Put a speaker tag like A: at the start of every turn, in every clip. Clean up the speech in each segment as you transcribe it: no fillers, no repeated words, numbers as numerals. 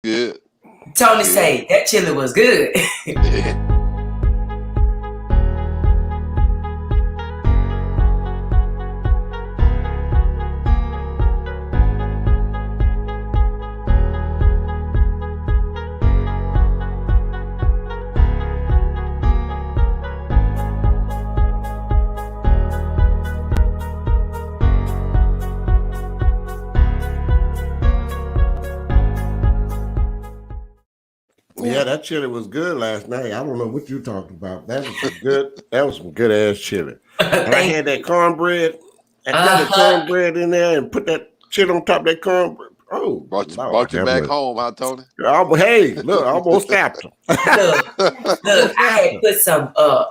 A: Good.
B: Tony say that chili was good.
C: Yeah, that chili was good last night. I don't know what you talking about. That was some good. That was some good ass chili. And I had that cornbread. I got the cornbread in there and put that chili on top of that cornbread. Oh,
A: brought you back home, huh, Tony?
C: Hey, look, I almost stabbed him.
B: Look, I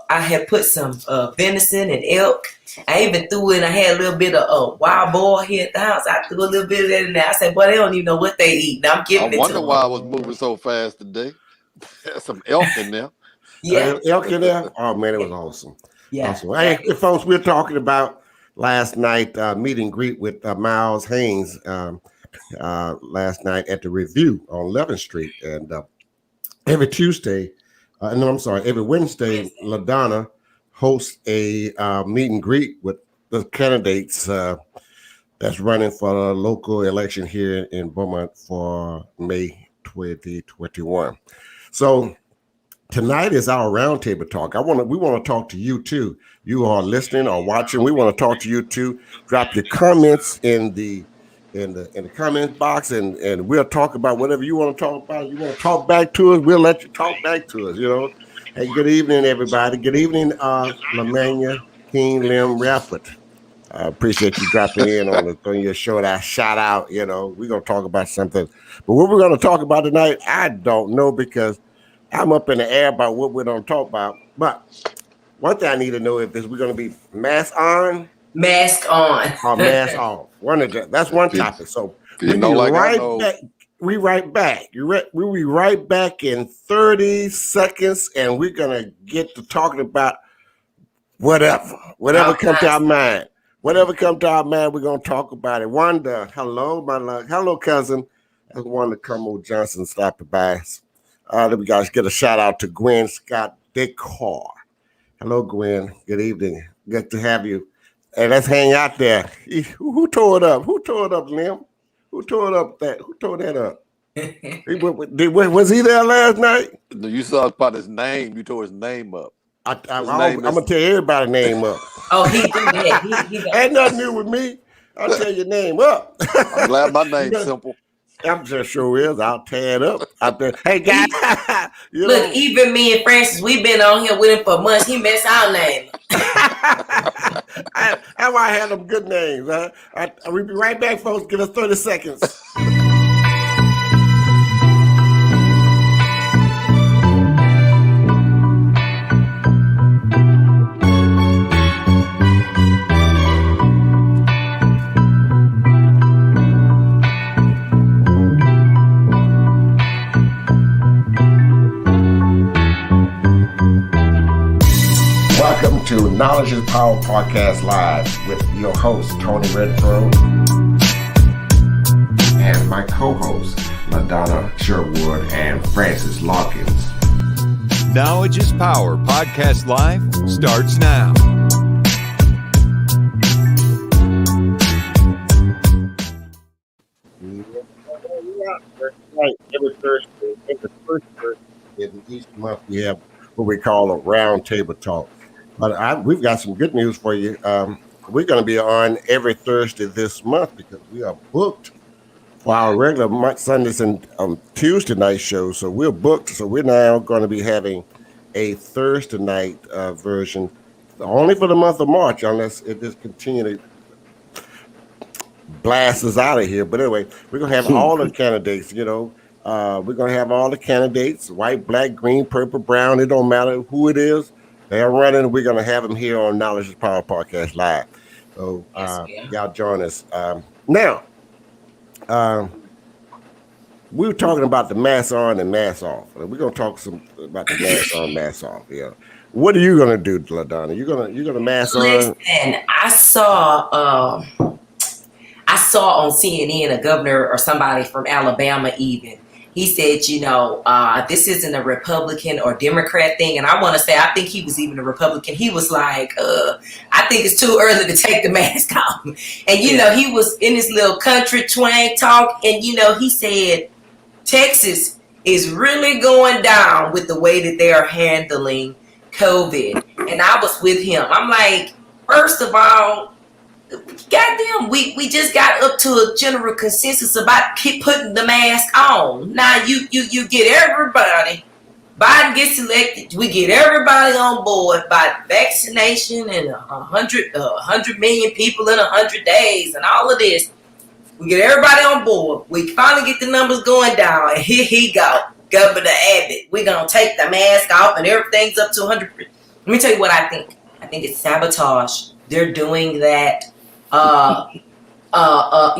B: had put some venison and elk. I even threw in. I had a little bit of wild boar here at the house. I threw a little bit of that in there. I said, "Boy, they don't even know what they eat." Now I'm giving it to them.
A: I wonder why I was moving so fast today. There's some elk in there.
B: Yeah,
C: elk in there. Oh man, it was awesome.
B: Yeah,
C: awesome. Hey, folks, we're talking about last night meet and greet with Miles Haynes. Last night at the Review on 11th Street, and every Tuesday, every Wednesday, LaDonna hosts a meet and greet with the candidates that's running for the local election here in Beaumont for May 2021. So tonight is our roundtable talk. We want to talk to you too. You are listening or watching. We want to talk to you too. Drop your comments in the comment box, and we'll talk about whatever you want to talk about. You want to talk back to us, we'll let you talk back to us, you know. Hey, good evening, everybody. Good evening, Lamania King Lim Rafford. I appreciate you dropping in on your show. That shout out, you know, we're going to talk about something. But what we're going to talk about tonight, I don't know, because I'm up in the air about what we're going to talk about. But one thing I need to know is we're going to be mask on,
B: mask on,
C: or mask off. That's one topic. So we be back. We right back. We'll be right back in 30 seconds, and we're gonna get to talking about whatever comes to our mind. Whatever comes to our mind, we're gonna talk about it. Wanda, hello, my love. Hello, cousin. That's Wanda Kermo Johnson stopping by. Let me guys get a shout out to Gwen Scott Decor. Hello, Gwen. Good evening. Good to have you. Hey, let's hang out there. Who tore it up? Who tore it up, Lim? Who tore that up? Was he there last night?
A: You saw about his name. You tore his name up.
C: I'm gonna tell everybody's name up.
B: Oh, he did that. He
C: ain't nothing new with me. I'll tell your name up.
A: I'm glad my name's simple.
C: I'm just sure is. I'll tear it up out there. Hey guys,
B: look, even me and Francis, we've been on here with him for months. He messed our name.
C: That's why I had them good names. We'll be right back, folks. Give us 30 seconds. Welcome to Knowledge is Power Podcast Live with your host, Tony Redfro, and my co-hosts, LaDonna Sherwood and Francis Larkins.
D: Knowledge is Power Podcast Live starts now.
C: Every Thursday in each month, we have what we call a roundtable talk. But we've got some good news for you. We're going to be on every Thursday this month because we are booked for our regular Sundays and Tuesday night shows. So we're booked. So we're now going to be having a Thursday night version only for the month of March, unless it just continually blasts us out of here. But anyway, we're going to have all the candidates, you know. We're going to have all the candidates, white, black, green, purple, brown. It don't matter who it is. They're running. We're going to have them here on Knowledge is Power Podcast Live. So y'all join us. Now, we were talking about the mask on and mask off. We're going to talk about the mask on, mask off. Yeah. What are you going to do, LaDonna? You're gonna mask on?
B: Listen, I saw on CNN a governor or somebody from Alabama even. he said, this isn't a Republican or Democrat thing. And I want to say, I think he was even a Republican. He was like, I think it's too early to take the mask off. And, he was in his little country twang talk. And, he said, Texas is really going down with the way that they are handling COVID. And I was with him. I'm like, first of all, goddamn, we just got up to a general consensus about keep putting the mask on. Now you get everybody. Biden gets elected. We get everybody on board by vaccination and 100 million people in 100 days and all of this. We get everybody on board. We finally get the numbers going down. And here he go, Governor Abbott. We're gonna take the mask off and everything's up to 100. Let me tell you what I think. I think it's sabotage. They're doing that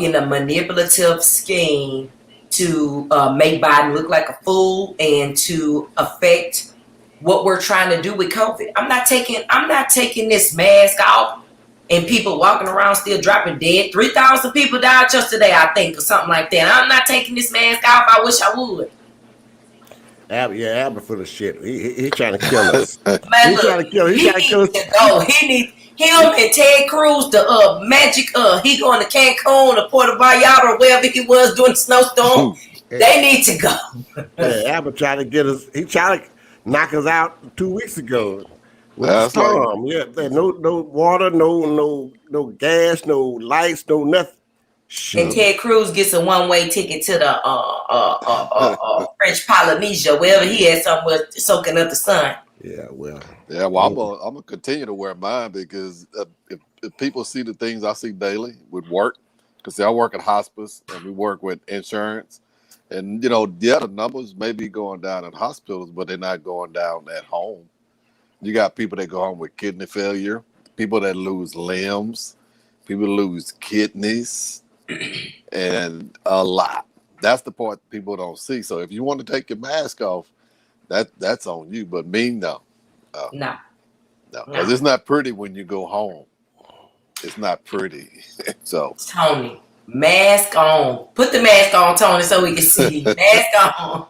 B: in a manipulative scheme to make Biden look like a fool and to affect what we're trying to do with COVID. I'm not taking this mask off and people walking around still dropping dead. 3,000 people died just today, I think, or something like that. I'm not taking this mask off. I wish I would.
C: Abbott full of shit. He trying to kill us.
B: Man,
C: He's trying to kill us.
B: He needs to go. He needs him and Ted Cruz, the magic. He going to Cancun or Puerto Vallarta or wherever he was during the snowstorm. They need to go.
C: Abbott trying to get us. He tried to knock us out 2 weeks ago. With
A: That's
C: the storm. No water, no gas, no lights, no nothing. Sure.
B: And Ted Cruz gets a one-way ticket to the French Polynesia, wherever he had somewhere soaking up the sun.
C: Well,
A: I'm gonna continue to wear mine because if people see the things I see daily with work, because I work at hospice and we work with insurance, and the numbers may be going down in hospitals, but they're not going down at home. You got people that go home with kidney failure, people that lose limbs, people lose kidneys, and a lot. That's the part people don't see. So if you want to take your mask off, that's on you. But me, no.
B: No.
A: Because it's not pretty when you go home. It's not pretty. So
B: Tony, mask on. Put the mask on, Tony, so we can see. Mask on.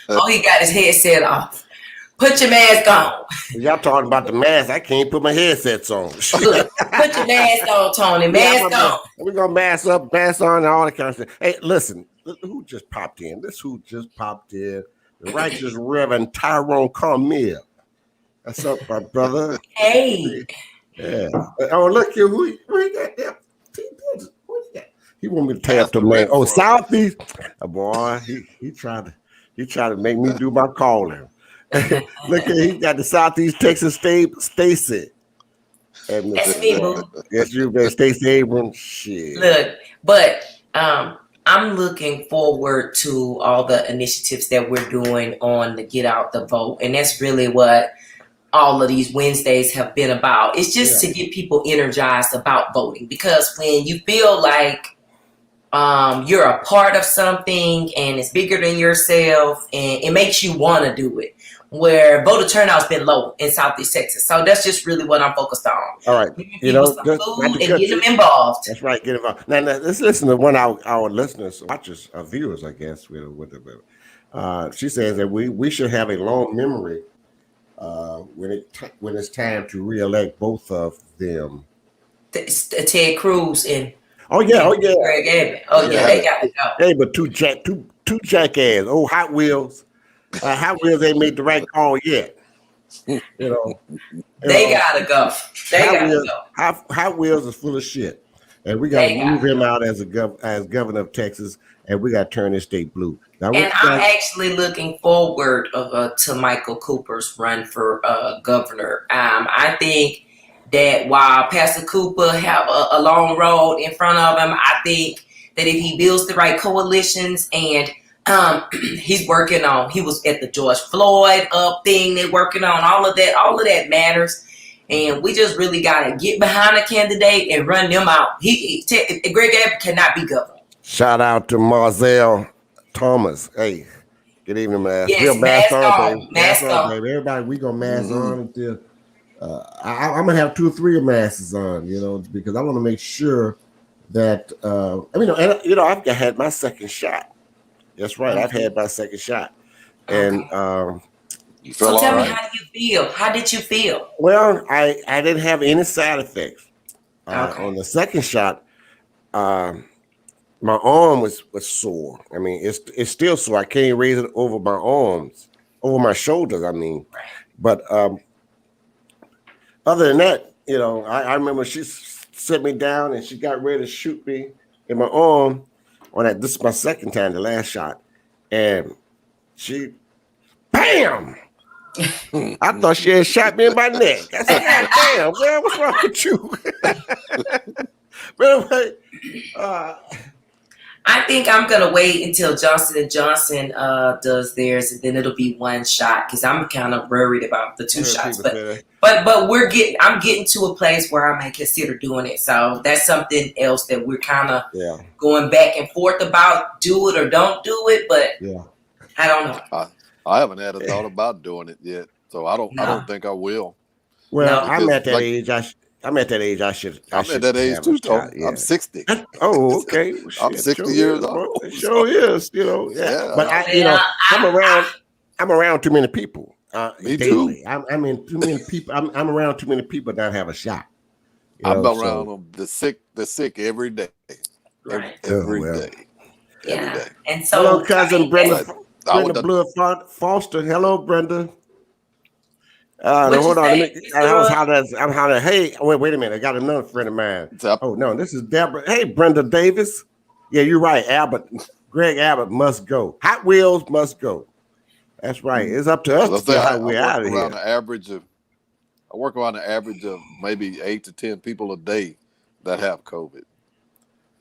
B: Oh, he got his headset off. Put your mask on.
C: Y'all talking about the mask. I can't put my headsets on.
B: Put your mask on, Tony. Mask on.
C: We're going to mask up, mask on, and all that kind of stuff. Hey, listen. Who just popped in? Who just popped in. The righteous Reverend Tyrone Carmel. What's up, my brother?
B: Hey.
C: Yeah. Oh, look here. Who you got there? He want me to tap the man. Oh, Southeast. Oh, boy, he tried to make me do my calling. Look at he got the Southeast Texas Stacy.
B: That's me, boo.
C: Yes, you man, Stacey Abrams. Shit.
B: Look, but I'm looking forward to all the initiatives that we're doing on the Get Out the Vote, and that's really what all of these Wednesdays have been about. It's just to get people energized about voting, because when you feel like you're a part of something and it's bigger than yourself, and it makes you want to do it. Where voter turnout's been low in Southeast Texas, so that's just really what I'm focused on.
C: All right,
B: some food and get them involved.
C: That's right, get involved. Now let's listen to one of our listeners, watchers, viewers, I guess. She says that we should have a long memory when it's time to reelect both of them.
B: Ted Cruz and
C: Greg
B: Abbott. They got to go.
C: Hey, but two jackass. Oh, Hot Wheels. Hot Wheels ain't made the right call yet.
B: They gotta go.
C: Hot Wheels is full of shit, and we gotta move him out as governor of Texas, and we gotta turn this state blue. Now,
B: and I'm actually looking forward to Michael Cooper's run for governor. I think that while Pastor Cooper have a long road in front of him, I think that if he builds the right coalitions and he was at the George Floyd thing they're working on, all of that matters. And we just really got to get behind a candidate and run them out. Greg Abbott cannot be governor.
C: Shout out to Marzel Thomas. Hey, good evening, man.
B: Yes, mask on, mask on.
C: Baby. Everybody, we going to mask on until I'm going to have 2 or 3 masks on, because I want to make sure that, I've had my second shot. That's right. I've had my second shot, and
A: You feel
B: So tell
A: all
B: me,
A: right?
B: how do you feel? How did you feel?
C: well, I didn't have any side effects.
B: Okay.
C: On the second shot, my arm was sore. I mean, it's still sore. I can't raise it over my arms, over my shoulders. I mean, but other than that, I remember she set me down and she got ready to shoot me in my arm on that. This is my second time, the last shot, and she, bam! I thought she had shot me in my neck. I said, God damn, girl, what's wrong with you? But anyway,
B: I think I'm gonna wait until Johnson & Johnson does theirs, and then it'll be one shot because I'm kind of worried about the two shots. But I'm getting to a place where I may consider doing it. So that's something else that we're kind of going back and forth about. Do it or don't do it, but I don't know.
A: I haven't had a thought about doing it yet, so I don't think I will.
C: Well,
B: No.
C: I'm at that age. I'm at that age. I should.
A: I'm at that age
C: have
A: too,
C: a shot,
A: Tony. I'm 60.
C: Oh, okay. Well,
A: I'm
C: shit,
A: 60
C: sure
A: years
C: is,
A: old.
C: bro. It sure is.
A: Yeah.
C: But I'm around too many people.
A: Me
C: daily.
A: too.
C: I'm in too many people. I'm around too many people that have a shot.
A: I'm around them, the sick every day.
B: Right.
A: Every
C: well.
A: day.
B: Yeah.
A: Every day.
B: And so,
C: Hello, cousin Brenda.
A: I
C: Blood Foster. Hello, Brenda.
B: What
C: Hold
B: you
C: on.
B: say,
C: I'm hollering. Hey, wait a minute. I got another friend of mine. Oh no, this is Deborah. Hey, Brenda Davis. Yeah, you're right. Greg Abbott must go. Hot Wheels must go. That's right. It's up to us to get Hot Wheels out of here.
A: I work around the average of maybe 8 to 10 people a day that have COVID,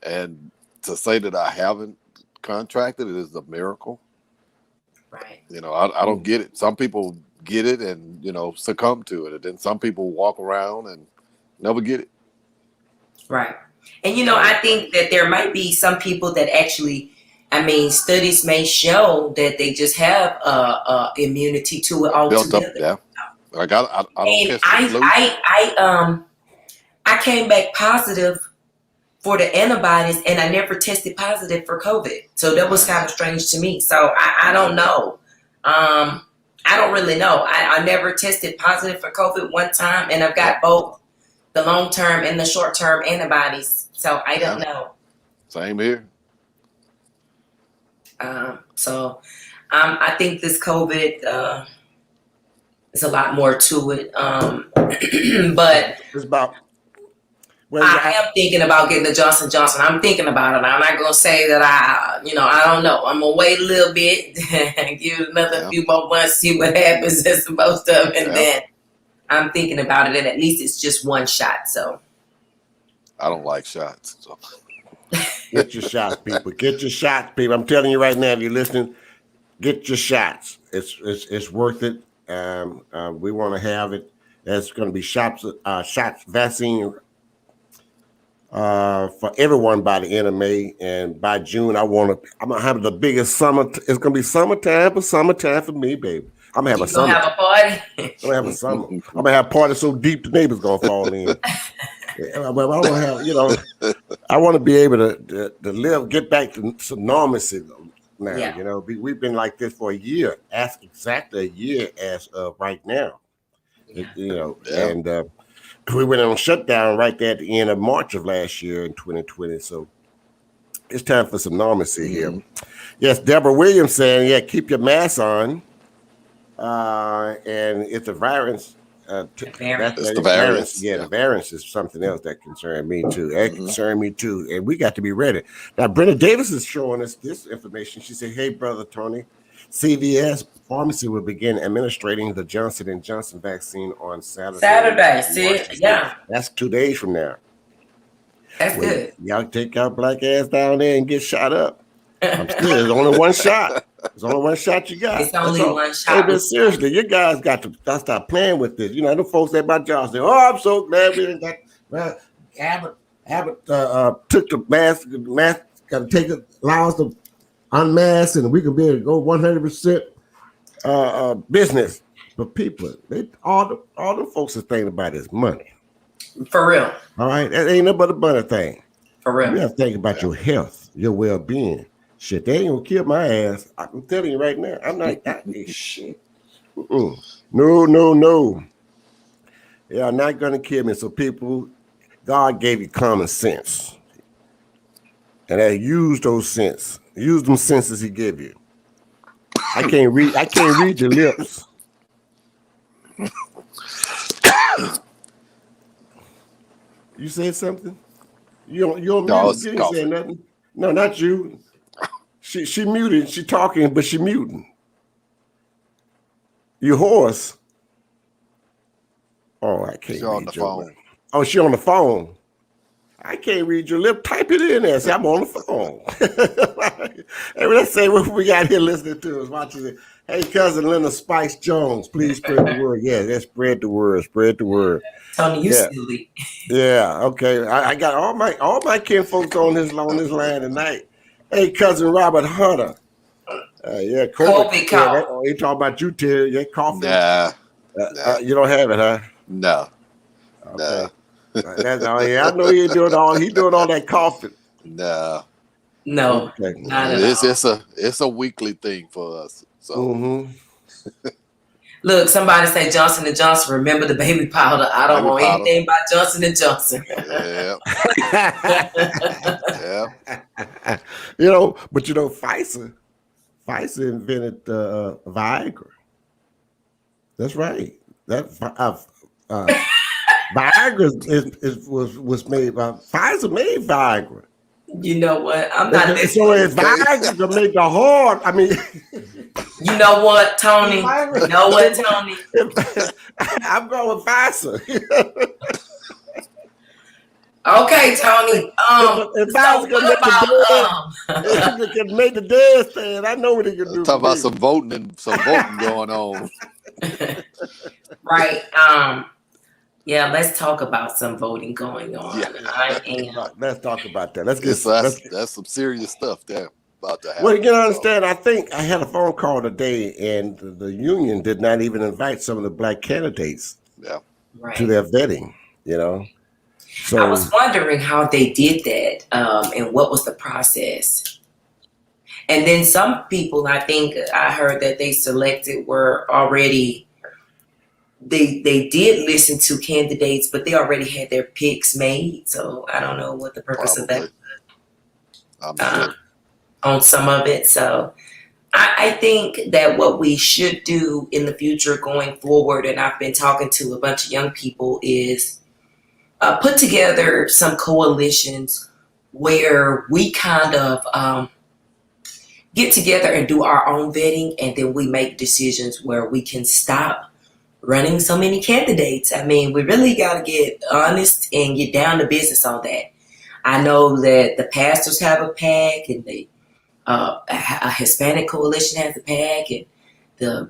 A: and to say that I haven't contracted it is a miracle.
B: Right.
A: I don't get it. Some people get it and succumb to it, and then some people walk around and never get it.
B: Right. And I think that there might be some people that actually, studies may show that they just have immunity to it altogether.
A: Built up, yeah. I don't
B: And
A: test the flu.
B: I came back positive for the antibodies, and I never tested positive for COVID. So that was kind of strange to me. So I don't know. I don't really know. I never tested positive for COVID one time, and I've got both the long-term and the short-term antibodies. So I don't know.
A: Same here.
B: I think this COVID is a lot more to it. But
C: it's about.
B: I am thinking about getting the Johnson & Johnson. I'm thinking about it. I'm not going to say that I don't know. I'm going to wait a little bit, give it another few more months, see what happens as most of it. And then I'm thinking about it. And at least it's just one shot. So
A: I don't like shots. So.
C: Get your shots, people. Get your shots, people. I'm telling you right now, if you're listening, get your shots. It's worth it. We want to have it. There's going to be shots, vaccine for everyone by the end of May, and by June I'm gonna have the biggest summer. It's gonna be summertime for me, baby. I'm gonna have a summer.
B: Have a party.
C: I'm gonna have a summer. I'm gonna have a party so deep the neighbors gonna fall in. But I want to have, I want to be able to live, get back to some normalcy now.
B: Yeah.
C: We've been like this for a year. Ask exactly a year as of right now. And we went on shutdown right there at the end of March of last year in 2020. So it's time for some normalcy here. Yes, Deborah Williams saying, keep your mask on. And it's a virus.
A: It's the variance.
C: Yeah, the variance is something else that concerned me too. That concerned me too. And we got to be ready. Now, Brenda Davis is showing us this information. She said, hey, Brother Tony, CVS Pharmacy will begin administering the Johnson & Johnson vaccine on Saturday.
B: See? Yeah.
C: That's 2 days from now.
B: That's good.
C: Y'all take your black ass down there and get shot up. I'm still, there's only one shot. There's only one shot you got.
B: It's only one shot.
C: Hey, but seriously, you guys got to stop playing with this. The folks at my job say, oh, I'm so glad we didn't got, well, Abbott took the mask, got to take it, allow us to unmask, and we can be able to go 100% business. But people, all the folks are thinking about is money.
B: For real.
C: All right? That ain't nothing but a money thing.
B: For real.
C: You have to think about your health, your well-being. Shit, they ain't gonna kill my ass. I'm telling you right now. I'm not. Shit. Mm-mm. No. They are not gonna kill me. So people, God gave you common sense, and I use those sense. Use them senses He gave you. I can't read your lips. You said something? You don't
A: No, I
C: mute.
A: was
C: You ain't saying
A: coughing.
C: nothing. No, not you. She muted. She talking, but she muting. You hoarse. Oh, I can't
A: She's on
C: read
A: the
C: your
A: phone.
C: lips. Oh, she on the phone. I can't read your lip. Type it in there. See, I'm on the phone. Hey, let's say what we got here listening to us, watching it. Hey, cousin Linda Spice Jones, please spread the word. Yeah, let's spread the word. Spread the word.
B: Tony, you
C: Yeah.
B: silly.
C: Yeah, okay. I got all my kinfolks on this line tonight. Hey, cousin Robert Hunter. Yeah,
B: COVID
C: Yeah,
B: call.
C: he talking about you, Terry. Yeah, coughing.
A: Nah.
C: You don't have it, huh?
A: No.
C: Okay. That's all. Yeah, I know he doing all that coughing.
A: No.
B: No,
C: Okay.
B: not at all.
A: It's a weekly thing for us. So
C: Mm-hmm.
B: Look, somebody say Johnson and Johnson. Remember the baby powder. I don't
A: baby
B: want
A: powder.
B: anything about Johnson and Johnson.
A: Yeah. Yeah.
C: But Pfizer invented Viagra. That's right. That Viagra was made by Pfizer made Viagra.
B: You know what? I'm not listening.
C: So it's Viagra to make the hard. I mean,
B: you know what, Tony? You know what, Tony?
C: I'm going with Pfizer.
B: Okay, Tony.
C: If Pfizer can make the dead stand, I know what he can do.
A: Talk about some voting going on.
B: Right. Yeah, let's talk about some voting going on.
A: Yeah.
C: Let's talk about that. Let's get
A: that's some serious stuff there about to happen.
C: Well, you can understand. I think I had a phone call today, and the union did not even invite some of the black candidates to their vetting. So
B: I was wondering how they did that, and what was the process. And then some people, I think I heard that they selected were already. They did listen to candidates, but they already had their picks made. So I don't know what the purpose of that was on some of it. So I think that what we should do in the future going forward, and I've been talking to a bunch of young people, is put together some coalitions where we kind of get together and do our own vetting, and then we make decisions where we can stop running so many candidates. I mean, we really got to get honest and get down to business on that. I know that the pastors have a PAC, and the a Hispanic coalition has a PAC, and the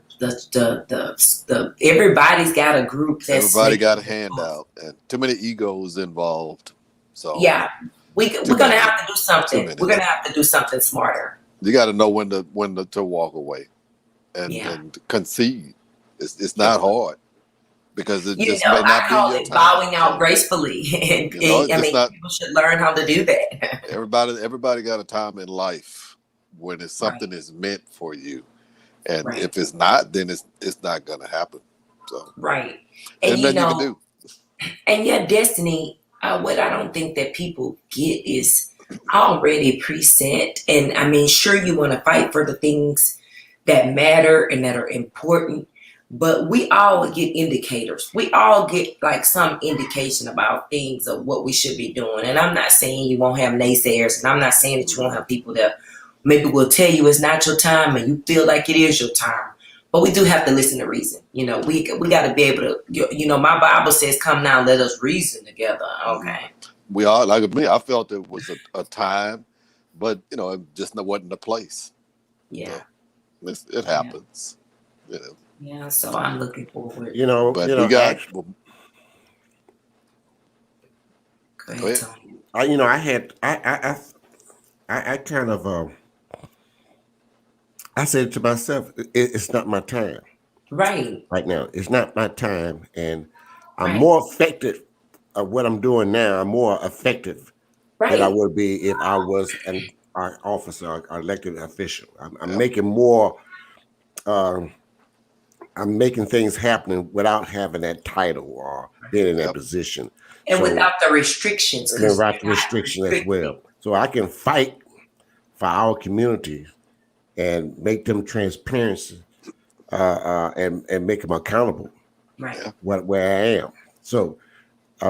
B: everybody's got a group.
A: Everybody got a handout, and too many egos involved. So
B: yeah, we're gonna have to do something. We're gonna have to do something smarter.
A: You got to know when to walk away and concede. It's not hard because it just may not
B: I call
A: be your
B: it
A: time.
B: bowing out gracefully. And people should learn how to do that.
A: Everybody got a time in life when it's something is meant for you, and if it's not, then it's not going to happen. So
B: right,
A: and nothing you can do.
B: And your destiny, what I don't think that people get is already preset. And I mean, sure, you want to fight for the things that matter and that are important. But we all get indicators. We all get like some indication about things of what we should be doing. And I'm not saying you won't have naysayers, and I'm not saying that you won't have people that maybe will tell you it's not your time and you feel like it is your time. But we do have to listen to reason. We got to be able to, my Bible says, come now, let us reason together. Okay.
A: We are, like me, I felt it was a time, but, it just wasn't the place.
B: Yeah.
A: So it happens,
B: Yeah, so I'm looking forward.
A: But we got.
B: Go ahead, Tony.
C: I kind of I said to myself, it's not my time.
B: Right
C: now, it's not my time, and I'm more effective at what I'm doing now. I'm more effective than I would be if I was officer or elected official. I'm making more. I'm making things happening without having that title or being in that position.
B: And
C: So,
B: without the restrictions.
C: and without the restriction as well. So I can fight for our communities and make them transparent and make them accountable.
B: Right.
C: Where I am. So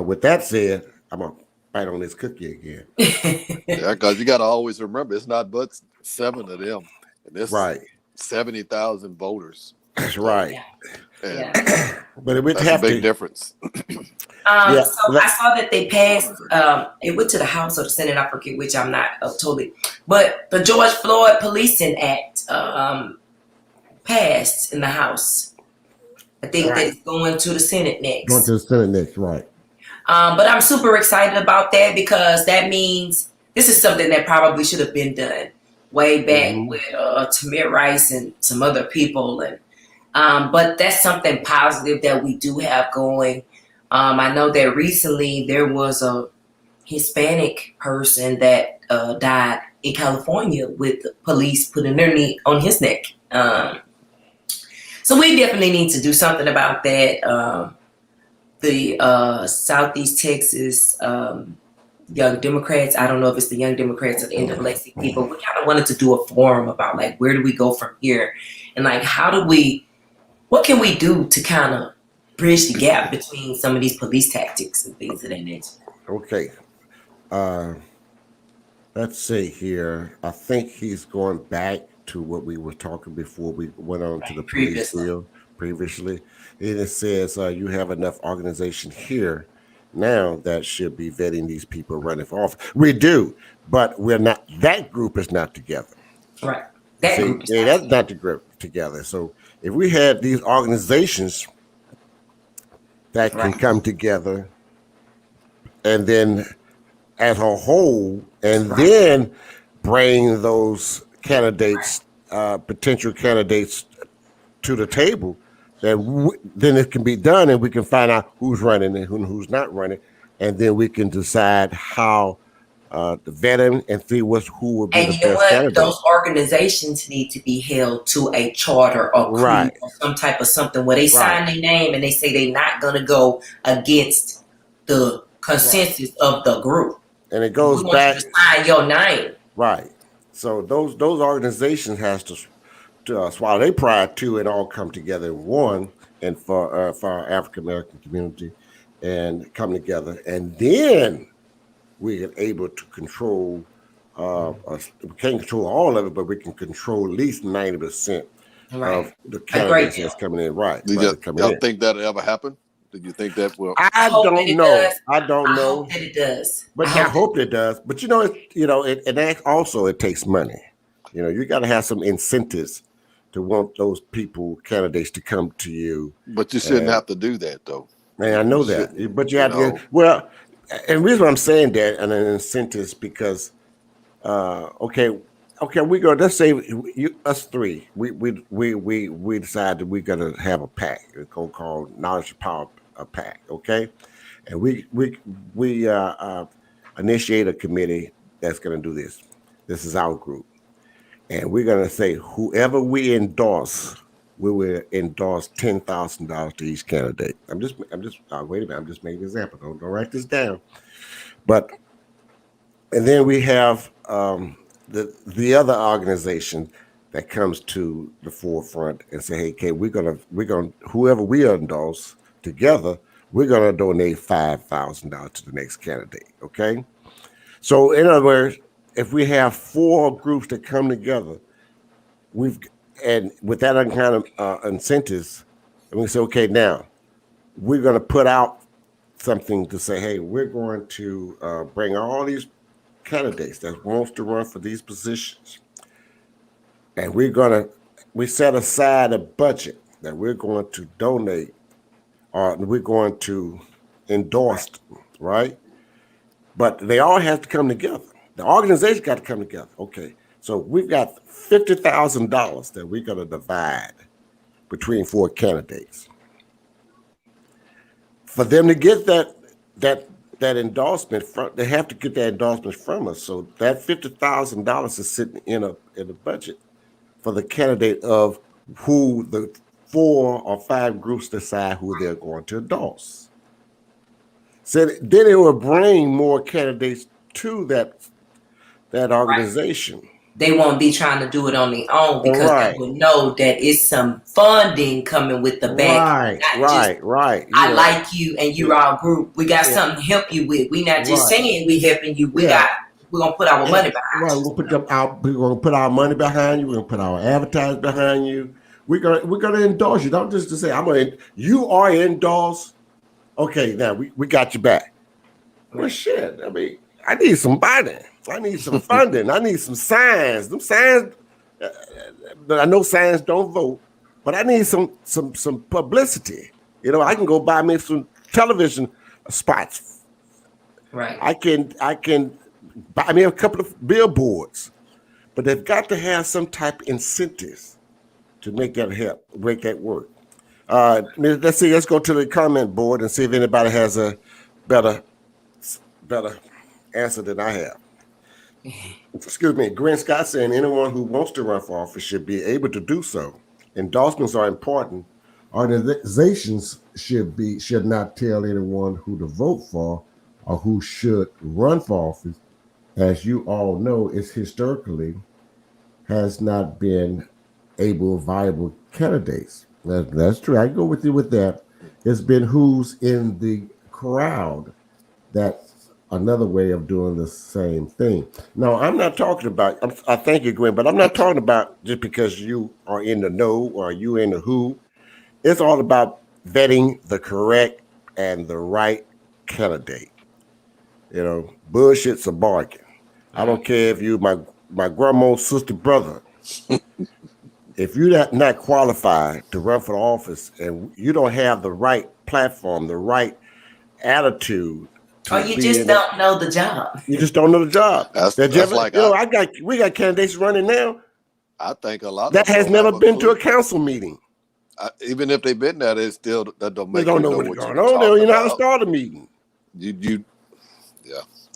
C: with that said, I'm gonna bite on this cookie again.
A: Yeah, because you got to always remember it's not but 7 of them, and there's
C: Right.
A: 70,000 voters.
C: That's right.
A: And
C: But it would
A: that's
C: have
A: a big
C: to.
A: difference.
C: Yeah,
B: So I saw that they passed. It went to the House or the Senate. I forget which. I'm not totally. But the George Floyd Policing Act passed in the House. I think that it's going to the Senate next.
C: Going to the Senate next, right?
B: But I'm super excited about that because that means this is something that probably should have been done way back with Tamir Rice and some other people. And but that's something positive that we do have going. I know that recently there was a Hispanic person that died in California with the police putting their knee on his neck. So we definitely need to do something about that. The Southeast Texas Young Democrats, I don't know if it's the Young Democrats or the NAACP people, we kind of wanted to do a forum about like, where do we go from here? And like, what can we do to kind of bridge the gap between some of these police tactics and things of that nature?
C: Okay. Let's see here. I think he's going back to what we were talking before we went on to the police field previously. It says you have enough organization here now that should be vetting these people running for office. We do, but we're not. That group is not together.
B: Right.
C: That's not the group together. So if we had these organizations that can come together and then as a whole, and then bring those candidates, potential candidates to the table, then it can be done and we can find out who's running and who's not running. And then we can decide how to vet them and see who will be the best candidate.
B: Those organizations need to be held to a charter or creed or some type of something where they sign their name and they say they're not going to go against the consensus of the group.
C: And it goes back
B: to sign your name.
C: Right. So those organizations has to swallow their pride too and all come together in one, and for our African American community and come together, and then we are able to control. We can't control all of it, but we can control at least 90% of the candidates that's coming in. Right.
A: Y'all think that'll ever happen? Did you think that will?
C: I don't know. I don't know.
B: I hope that it does.
C: But I hope it does. But it also it takes money. You got to have some incentives to want those candidates to come to you.
A: But you shouldn't have to do that, though.
C: Man, I know that. But you have to. Well, and the reason why I'm saying that and an incentive because, we go. Let's say us three. We decide that we're gonna have a pack. It's called Knowledge and Power pack. Okay, and we initiate a committee that's gonna do this. This is our group, and we're gonna say whoever we endorse, we will endorse $10,000 to each candidate. I'm just wait a minute. I'm just making an example. Don't write this down. But and then we have the other organization that comes to the forefront and say, hey, okay, we're gonna whoever we endorse together, we're gonna donate $5,000 to the next candidate. Okay. So in other words, if we have 4 groups that come together, and with that kind of incentives, and we say, okay, now we're going to put out something to say, hey, we're going to bring all these candidates that wants to run for these positions, and we set aside a budget that we're going to donate, or we're going to endorse them, right? But they all have to come together. The organization got to come together. Okay, so we've got $50,000 that we're going to divide between 4 candidates. For them to get that that endorsement from. They have to get that endorsement from us. So that $50,000 is sitting in a budget for the candidate of who the 4 or 5 groups decide who they're going to endorse. So then it will bring more candidates to that organization.
B: Right. They won't be trying to do it on their own because they will know that it's some funding coming with the back.
C: Right.
B: I like you and you're our group. We got something to help you with. We not just saying we helping you. We're gonna put our money behind you.
C: We're gonna put our money behind you. We're gonna put our advertising behind you. We're gonna endorse you. Don't just say you are endorsed. Okay, now we got you back. Well, shit. I mean, I need somebody. I need some funding. I need some signs. Them signs. I know signs don't vote, but I need some publicity. I can go buy me some television spots.
B: Right.
C: I can buy me a couple of billboards, but they've got to have some type of incentives to make that work. Let's see. Let's go to the comment board and see if anybody has a better answer than I have. Excuse me. Gwen Scott saying anyone who wants to run for office should be able to do so. Endorsements are important. Organizations should not tell anyone who to vote for or who should run for office. As you all know, it's historically has not been viable candidates. That's true. I go with you with that. It's been who's in the crowd. That's another way of doing the same thing. No, I'm not talking about, I thank you, Gwen, but I'm not talking about just because you are in the know or you in the who. It's all about vetting the correct and the right candidate. Bullshit's a bargain. I don't care if you my grandma's sister, brother. If you're not qualified to run for the office and you don't have the right platform, the right attitude,
B: or you just don't know the job.
C: You just don't know the job.
A: We
C: got candidates running now.
A: I think a lot
C: that has never been to a council meeting.
A: Even if they've been there, that don't make
C: they don't know what's going on. They don't even know how to start a meeting.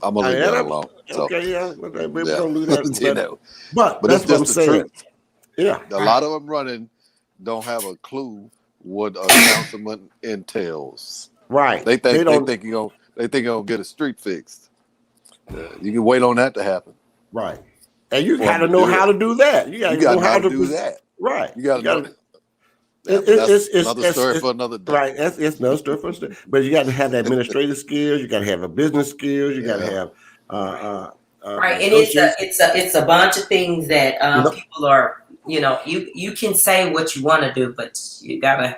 A: I'm gonna leave that alone.
C: Okay, we're gonna do that. But
A: that's what I'm saying.
C: Yeah,
A: a lot of them running don't have a clue what a councilman entails.
C: Right.
A: They think you're gonna get a street fixed. You can wait on that to happen.
C: Right. And you got to know how to do that. You got to know how to do that. Right.
A: You got to know. That's another story for another day.
C: Right. It's another story for another day. But you got to have the administrative skills. You got to have a business skills. You got to have
B: right. And it's a bunch of things that people are. You can say what you want to do, but you gotta.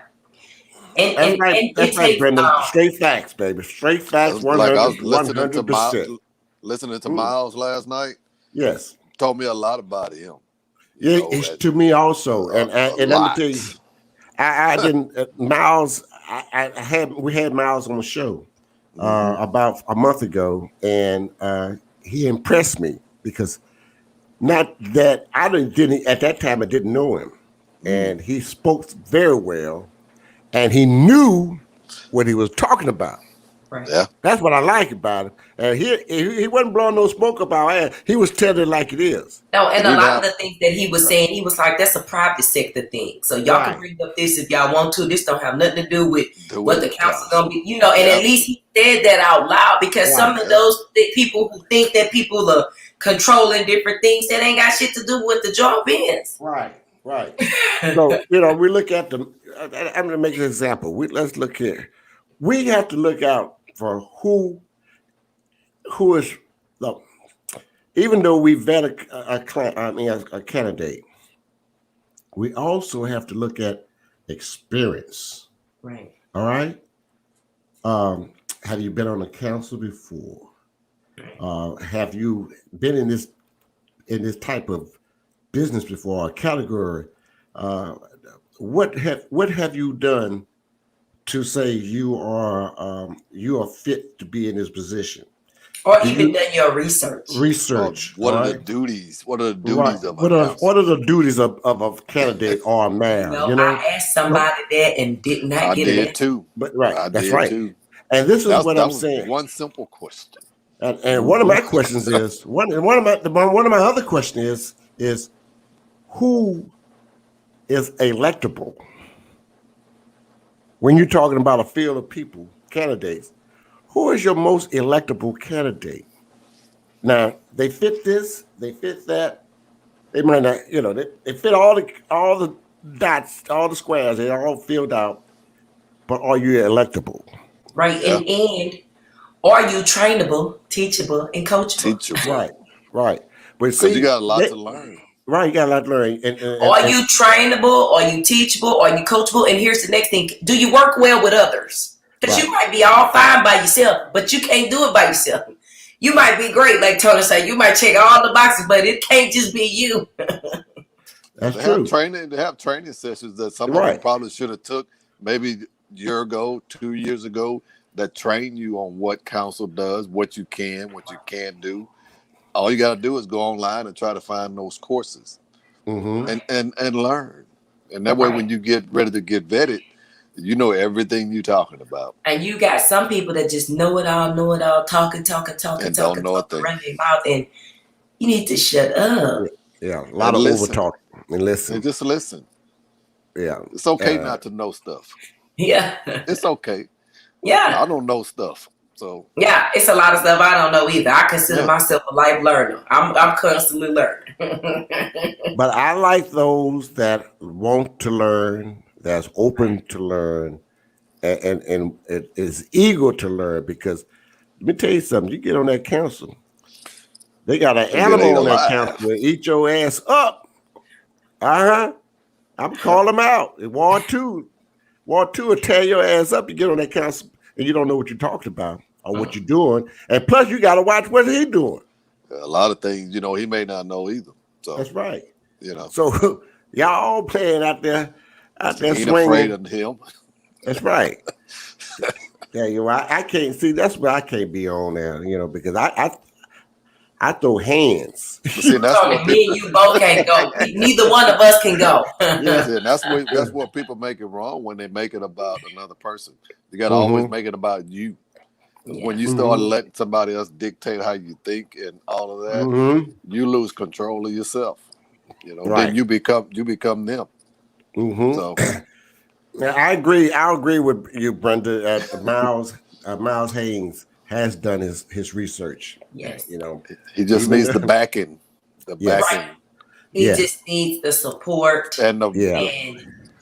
C: That's right, Brendan. Straight facts, baby. Straight facts. 100%.
A: Listening to Miles last night.
C: Yes.
A: Told me a lot about him.
C: Yeah, it's to me also. And let me tell you, I didn't Miles. We had Miles on the show about a month ago, and he impressed me because not that I didn't at that time I didn't know him, and he spoke very well, and he knew what he was talking about.
B: Right.
A: Yeah,
C: that's what I like about him. And he wasn't blowing no smoke about it. He was telling it like it is.
B: No, and a lot of the things that he was saying, he was like, "That's a private sector thing. So y'all can bring up this if y'all want to. This don't have nothing to do with what the council's gonna be, And at least he said that out loud because some of those people who think that people are controlling different things that ain't got shit to do with the job is.
C: Right. So we look at them. I'm gonna make an example. Let's look here. We have to look out for who is. Look, even though we vet a candidate, we also have to look at experience.
B: Right.
C: All right. Have you been on a council before? Have you been in this type of business before? A category. What have you done to say you are fit to be in this position?
B: Or even done your research.
A: What are the duties? What are the duties of
C: what are the duties of a candidate or a man?
B: I asked somebody that and did not get it.
A: I did too.
C: But that's right. Too. And this is what
A: That
C: I'm
A: was
C: saying.
A: one simple question.
C: And one of my questions is one of my other questions is who is electable? When you're talking about a field of people, candidates, who is your most electable candidate? Now they fit this, they fit that. They might not, they fit all the dots, all the squares. They're all filled out. But are you electable?
B: Right.
A: Yeah.
B: And are you trainable, teachable, and coachable?
A: Teachable.
C: Right. But
A: Because you
C: see,
A: got a lot to learn.
C: right, you got a lot to learn.
B: Are you trainable? Are you teachable? Are you coachable? And here's the next thing. Do you work well with others? Because you might be all fine by yourself, but you can't do it by yourself. You might be great, like Tony said. You might check all the boxes, but it can't just be you.
C: That's
A: They
C: true.
A: have training sessions that some of them
C: Right.
A: probably should have took maybe a year ago, 2 years ago, that train you on what council does, what you can't do. All you got to do is go online and try to find those courses
C: Mm-hmm.
A: and learn. And that way, when you get ready to get vetted, you know everything you're talking about.
B: And you got some people that just know it all, talking,
A: And don't know a thing.
B: running their mouth, and you need to shut up.
C: Yeah, a lot
A: And
C: of over
A: listen.
C: talk and listen.
A: And just listen.
C: Yeah,
A: It's okay not to know stuff.
B: Yeah.
A: It's okay.
B: Yeah.
A: I don't know stuff. So
B: yeah, it's a lot of stuff I don't know either. I consider myself a life learner. I'm constantly learning.
C: but I like those that want to learn, that's open to learn, and is eager to learn. Because let me tell you something: you get on that council, they got an animal on that council will eat your ass up. I'm calling them out. Ward 2 will tear your ass up. You get on that council and you don't know what you're talking about or what you're doing. And plus, you got to watch what he's doing.
A: A lot of things, he may not know either. So
C: that's right.
A: So
C: y'all all playing out there
A: ain't
C: swinging.
A: Afraid of him.
C: That's right. Yeah, I can't see. That's why I can't be on there. Because I throw hands.
A: See, that's what
B: me and you both can't go. Neither one of us can go.
A: Yeah, and that's what people make it wrong when they make it about another person. You got to always make it about you. Yeah. When you start letting somebody else dictate how you think and all of that, you lose control of yourself.
C: Right.
A: Then you become them. So,
C: now I agree with you, Brenda. Miles Haynes has done his research.
B: Yes.
A: He just needs the backing.
B: Right. He just needs the support.
A: And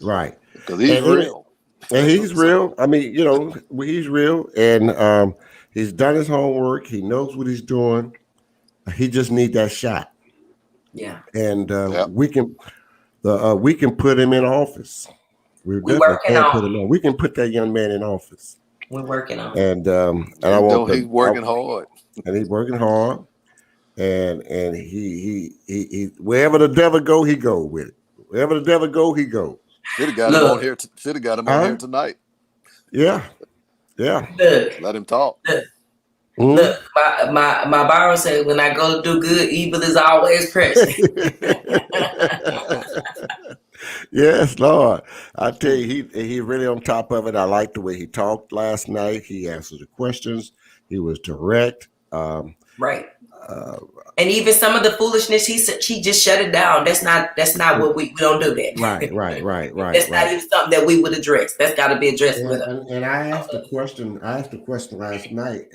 C: right.
A: Because he's real.
C: And he's real. I mean, he's real, and he's done his homework. He knows what he's doing. He just needs that shot.
B: Yeah.
C: And we can put him in office.
B: We're working on.
C: We can put that young man in office.
B: We're working on.
C: And I want
A: he's working hard.
C: And he's working hard. And he wherever the devil go, he go with it. Wherever the devil go, he go.
A: Should have got him on here. Should have got him on here tonight.
C: Yeah.
B: Look,
A: let him talk.
B: Look, my Bible said, when I go to do good, evil is always present.
C: Yes, Lord. I tell you, he really on top of it. I like the way he talked last night. He answered the questions. He was direct.
B: Right. And even some of the foolishness, he just shut it down. That's not what we don't do that.
C: Right.
B: That's not even something that we would address. That's got to be addressed with us.
C: And I asked the question. Last night.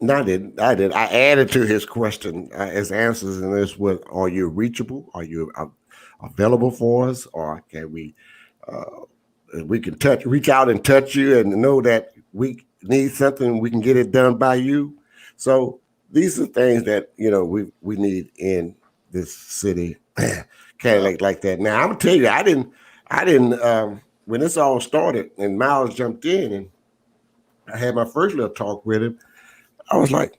C: I did. I added to his question, his answers, and this was: are you reachable? Are you available for us, or can we can reach out and touch you, and know that we need something, we can get it done by you? So these are things that we need in this city, candidate like that. Now I'm gonna tell you, I didn't when this all started and Miles jumped in and I had my first little talk with him. I was like,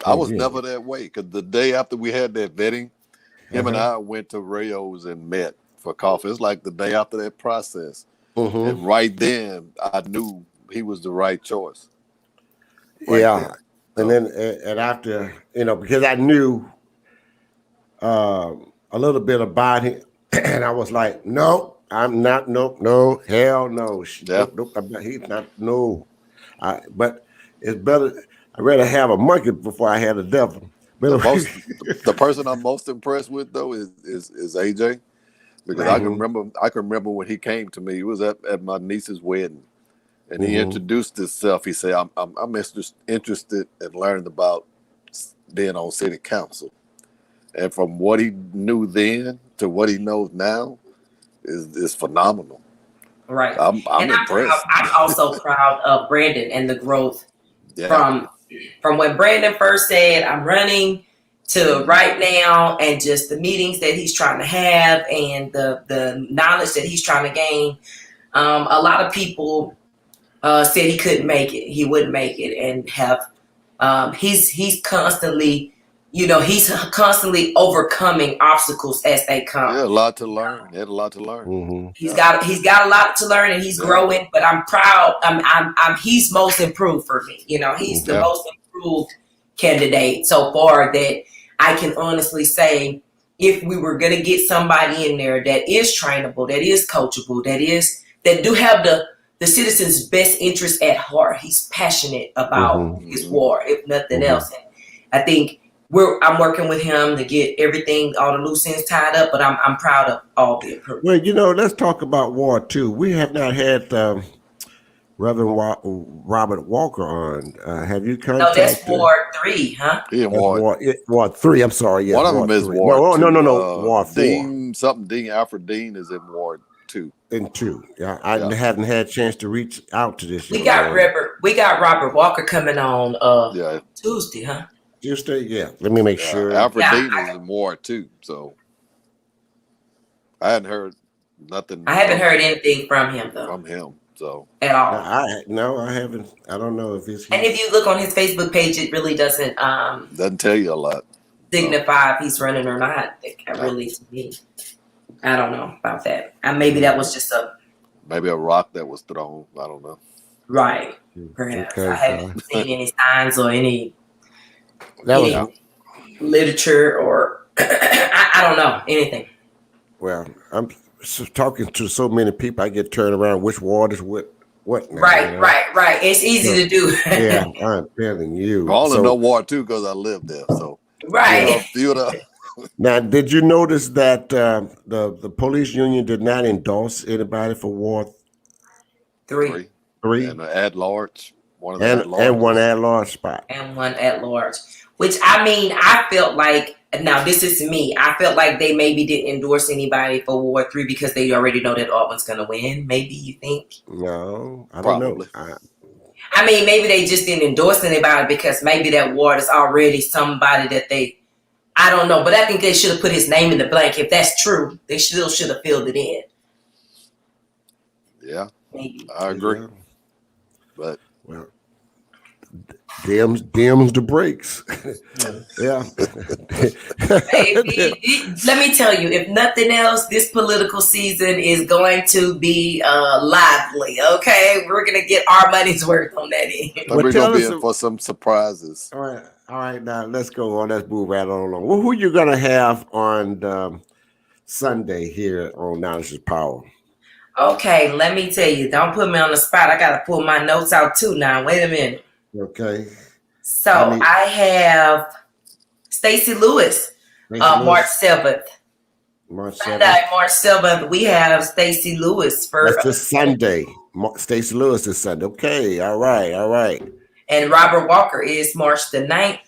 A: I was never that way, because the day after we had that vetting, him and I went to Rayo's and met for coffee. It's like the day after that process. And right then, I knew he was the right choice.
C: Then. And then, and after, because I knew a little bit about him, and I was like, no, I'm not. No, hell no.
A: Yeah.
C: Nope. He's not. No. But it's better. I'd rather have a monkey before I had a devil.
A: The
C: But
A: most, the person I'm most impressed with though is AJ, because I can remember when he came to me. He was at my niece's wedding, and he introduced himself. He said, "I'm interested in learning about being on city council." And from what he knew then to what he knows now is phenomenal.
B: Right.
A: I'm impressed.
B: I'm also proud of Brandon and the growth
A: Yeah.
B: from when Brandon first said I'm running to right now, and just the meetings that he's trying to have and the knowledge that he's trying to gain. A lot of people said he couldn't make it. He wouldn't make it, and he's constantly, he's constantly overcoming obstacles as they come.
A: Yeah, a lot to learn. He had a lot to learn.
B: He's got a lot to learn, and he's growing. But I'm proud. He's most improved for me. He's the most improved candidate so far that I can honestly say, if we were going to get somebody in there that is trainable, that is coachable, that do have the citizens' best interest at heart. He's passionate about his war, if nothing else. And I think I'm working with him to get everything, all the loose ends tied up. But I'm proud of all the improvements.
C: Well, let's talk about Ward 2. We have not had Reverend Robert Walker on. Have you contacted?
B: No, that's Ward 3, huh?
A: Yeah,
C: Ward 3. I'm sorry. Yes,
A: one of them is Ward 2.
C: No. Ward 4.
A: Dean Alfred Dean is in Ward 2.
C: In 2. Yeah, I haven't had a chance to reach out to this.
B: We got Robert Walker coming on Tuesday, huh?
C: Tuesday, yeah. Let me make sure.
A: Alfred Dean is in Ward 2, so I hadn't heard nothing.
B: I haven't heard anything from him though.
A: From him, so
B: at all.
C: I haven't. I don't know if it's.
B: And if you look on his Facebook page, it really doesn't
A: tell you a lot.
B: Signify if he's running or not. Really, to me, I don't know about that. Maybe that was just a
A: rock that was thrown. I don't know.
B: Right, perhaps.
C: Okay,
B: I haven't seen any signs or any
C: was
B: literature or I don't know anything.
C: Well, I'm talking to so many people, I get turned around. Which ward is what? Now,
B: right. It's easy to do.
C: Yeah, I'm telling you.
A: I only know Ward 2 because I live there. So
B: right.
C: Now, did you notice that the police union did not endorse anybody for Ward
B: 3?
A: And at large, one
C: at large spot.
B: And one at large. Which I felt like, now this is me, I felt like they maybe didn't endorse anybody for Ward 3 because they already know that Auburn's going to win. Maybe, you think?
C: No, I don't know.
B: Maybe they just didn't endorse anybody because maybe that ward is already somebody that I don't know. But I think they should have put his name in the blank. If that's true, they still should have filled it in.
A: Yeah,
B: maybe.
A: I agree. But
C: well, Dims the brakes. Yeah.
B: Let me tell you, if nothing else, this political season is going to be lively. Okay, we're gonna get our money's worth on that end.
A: We're gonna be in for some surprises.
C: All right. Now let's go on. Let's move right on along. Well, who you gonna have on Sunday here on Knowledge is Power?
B: Okay, let me tell you. Don't put me on the spot. I gotta pull my notes out too. Now, wait a minute.
C: Okay.
B: So I have Stacey Lewis, March 7th. Sunday, March 7th, we have Stacey Lewis for.
C: That's this Sunday. Stacey Lewis is Sunday. Okay, all right.
B: And Robert Walker is March the 9th.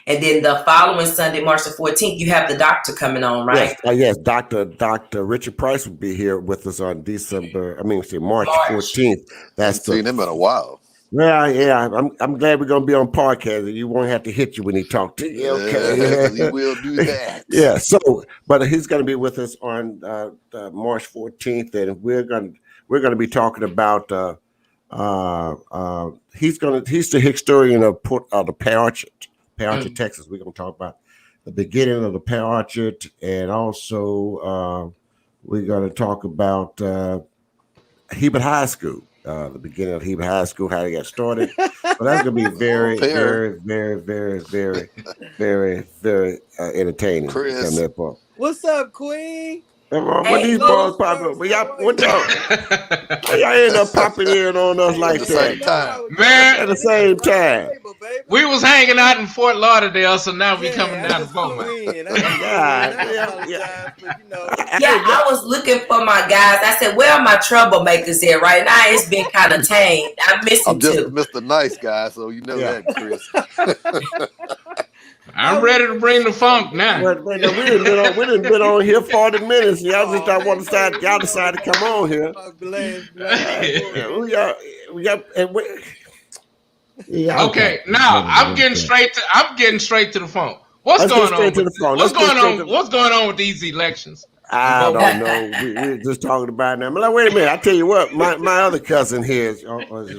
B: And then the following Sunday, March the 14th, you have the doctor coming on, right?
C: Yes, Dr. Richard Price will be here with us on March 14th. That's
A: seen him in a while.
C: Yeah. I'm glad we're gonna be on podcast. You won't have to hit you when he talks to you. Okay,
A: he will do that.
C: Yeah. So, but he's gonna be with us on March 14th, and we're gonna be talking about. He's the historian of the Pear Orchard, Texas. We're gonna talk about the beginning of the Pear Orchard, and also we're gonna talk about Hebert High School. The beginning of Hebert High School, how they got started. So that's gonna be very, very, very, very, very, very, very entertaining.
E: What's up, Queen?
C: When
B: Hey,
C: these
B: Boo.
C: balls pop up, but y'all, what y'all end up popping in on us like
A: the
C: that
A: same time.
E: Man,
C: at the same time?
E: we was hanging out in Fort Lauderdale, so now we coming
F: I
E: down to
F: just flew
E: Beaumont.
F: in.
C: God,
F: I
C: yeah.
F: apologize, but
B: Yeah, I was looking for my guys. I said, where are my troublemakers at right now? It's been kind of tame. I miss
A: I'm
B: him
A: just
B: too.
A: Mr. Nice Guy, so you know
C: Yeah.
A: that, Chris.
E: I'm ready to bring the funk now.
C: But we done been on here 40 minutes. Y'all just don't want to decide. Y'all decided to come on here.
F: blast.
C: We got, and we, yeah,
E: Okay, now I'm getting straight to the funk. What's
C: Let's get
E: going on
C: straight to
E: with
C: the phone. Let's get straight to.
E: what's going on with these elections? And
C: I
E: voting?
C: don't know. We're just talking about it now. I'm like, wait a minute. I tell you what, my other cousin here is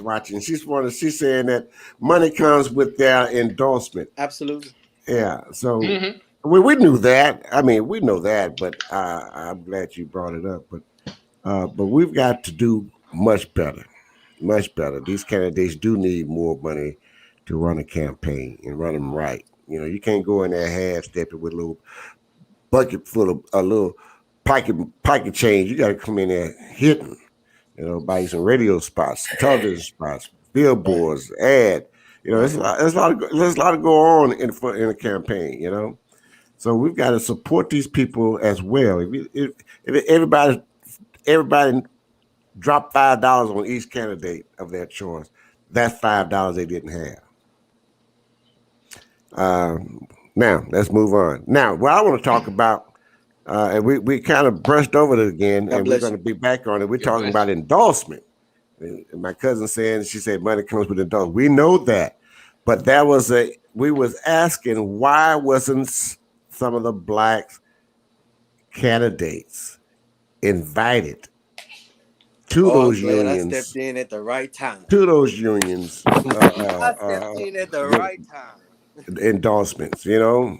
C: watching. She's saying that money comes with their endorsement.
F: Absolutely.
C: Yeah. So
E: Mm-hmm.
C: we knew that. I mean, we know that, but I'm glad you brought it up. But we've got to do much better. Much better. These candidates do need more money to run a campaign and run them right. You know, you can't go in there half stepping with a little bucket full of a little pocket change. You got to come in there hitting. You know, buy you some radio spots, some television spots, billboards, ad. You know, there's a lot to go on in a campaign. You know, so we've got to support these people as well. If everybody drop $5 on each candidate of their choice, that's $5 they didn't have. Now let's move on. Now, what I want to talk about, and we kind of brushed over it again,
F: God
C: and we're
F: bless
C: going to be back on it. We're
E: God
C: talking
E: bless
C: about endorsement. And my cousin she said money comes with endorsement. We know that, but we was asking why wasn't some of the black candidates invited to
F: Oh, I'm
C: those
F: glad I
C: unions?
F: stepped in at the right time.
C: To those unions
F: I stepped in at the
C: with
F: right time.
C: endorsements, you know,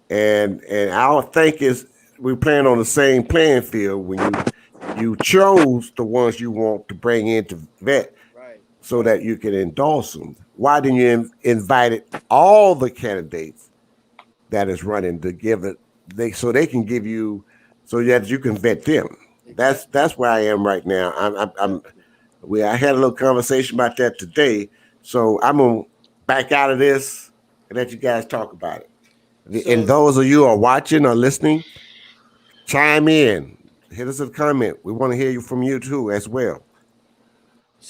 C: and our think is we playing on the same playing field when you chose the ones you want to bring in to vet
F: Right.
C: so that you can endorse them. Why didn't you invite all the candidates that is running to give it so they can give you so that you can vet them? That's where I am right now. I had a little conversation about that today, so I'm gonna back out of this and let you guys talk about it. And
F: So,
C: those of you who are watching or listening, chime in. Hit us a comment. We want to hear you from you too as well.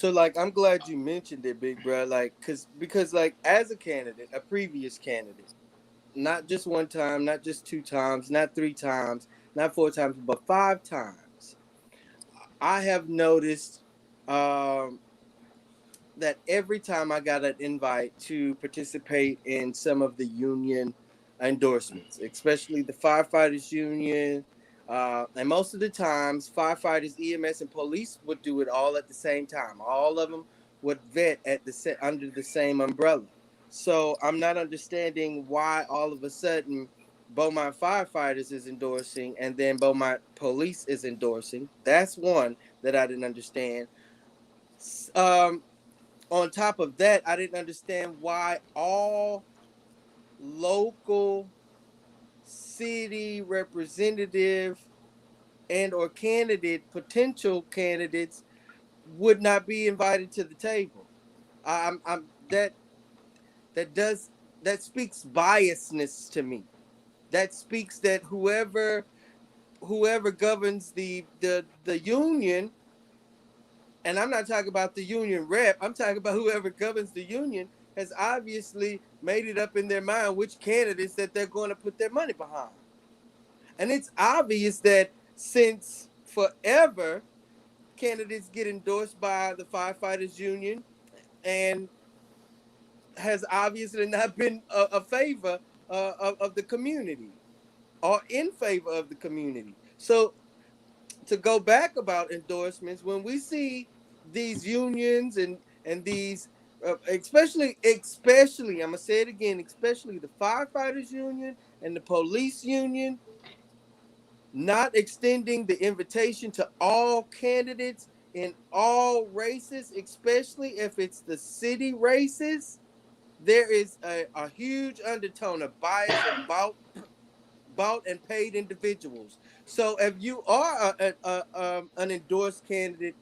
F: like, I'm glad you mentioned it, big bro. Like, because like as a candidate, a previous candidate, not just one time, not just two times, not three times, not four times, but 5 times, I have noticed that every time I got an invite to participate in some of the union endorsements, especially the firefighters union, and most of the times firefighters, EMS, and police would do it all at the same time. All of them would vet under the same umbrella. So I'm not understanding why all of a sudden Beaumont firefighters is endorsing and then Beaumont police is endorsing. That's one that I didn't understand. Um, on top of that, I didn't understand why all local city representative and or potential candidates would not be invited to the table. I'm that does that speaks biasness to me. That speaks that whoever governs the union, and I'm not talking about the union rep, I'm talking about whoever governs the union, has obviously made it up in their mind which candidates that they're going to put their money behind. And it's obvious that since forever, candidates get endorsed by the firefighters union and has obviously not been a favor of the community or in favor of the community. So to go back about endorsements, when we see these unions and these especially I'm gonna say it again, especially the firefighters union and the police union not extending the invitation to all candidates in all races, especially if it's the city races, there is a huge undertone of bias bought and paid individuals. So if you are an endorsed candidate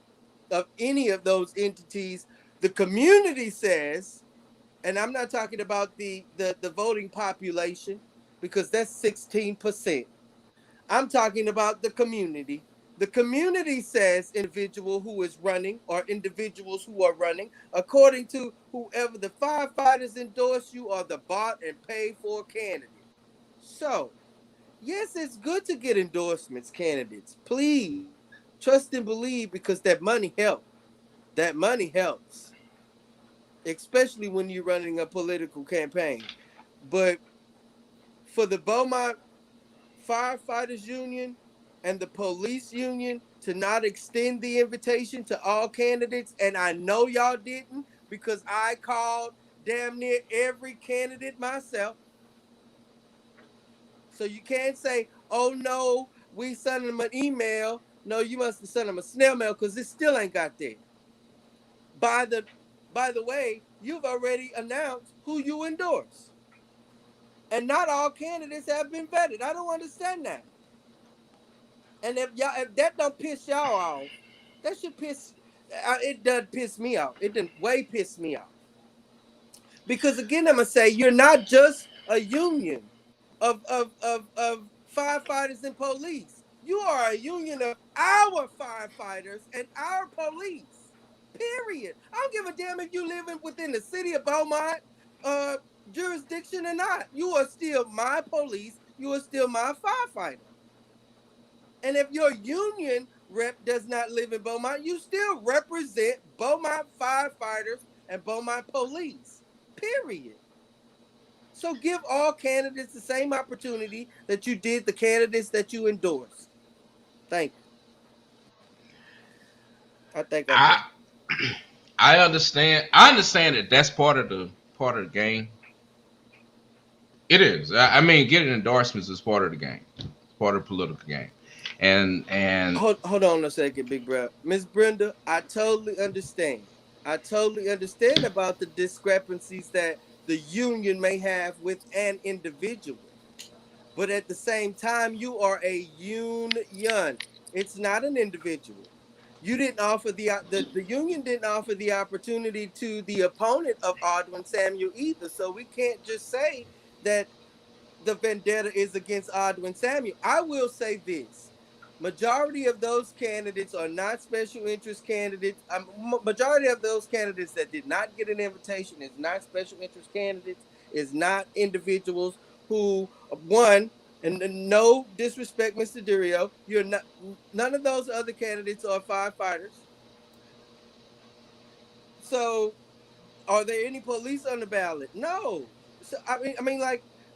F: of any of those entities, the community says, and I'm not talking about the voting population, because that's 16%. I'm talking about the community. The community says individual who is running or individuals who are running, according to whoever the firefighters endorse, you are the bought and paid for candidate. So, yes, it's good to get endorsements, candidates. Please trust and believe, because that money helps. That money helps, especially when you're running a political campaign. But for the Beaumont Firefighters Union and the police union to not extend the invitation to all candidates, and I know y'all didn't, because I called damn near every candidate myself. So you can't say, oh no, we sent them an email. No, you must have sent them a snail mail, because it still ain't got there. By the way, you've already announced who you endorse. And not all candidates have been vetted. I don't understand that. And if that don't piss y'all off, that should piss it does piss me off. It didn't way piss me off. Because again, I'm gonna say, you're not just a union of firefighters and police. You are a union of our firefighters and our police. Period. I don't give a damn if you live within the city of Beaumont jurisdiction or not. You are still my police. You are still my firefighter. And if your union rep does not live in Beaumont, you still represent Beaumont firefighters and Beaumont police. Period. So give all candidates the same opportunity that you did the candidates that you endorsed. Thank you. I think
E: I understand. I understand that that's part of the game. It is. I mean, getting endorsements is part of the game. It's part of the political game. And
F: hold on a second, big bro. Miss Brenda, I totally understand. I totally understand about the discrepancies that the union may have with an individual. But at the same time, you are a union. It's not an individual. You didn't offer the union didn't offer the opportunity to the opponent of Aldwin Samuel either. So we can't just say that the vendetta is against Aldwin Samuel. I will say this. Majority of those candidates are not special interest candidates. Majority of those candidates that did not get an invitation is not special interest candidates, is not individuals who, one, and no disrespect, Mr. Durio, you're not, none of those other candidates are firefighters. So are there any police on the ballot? No. So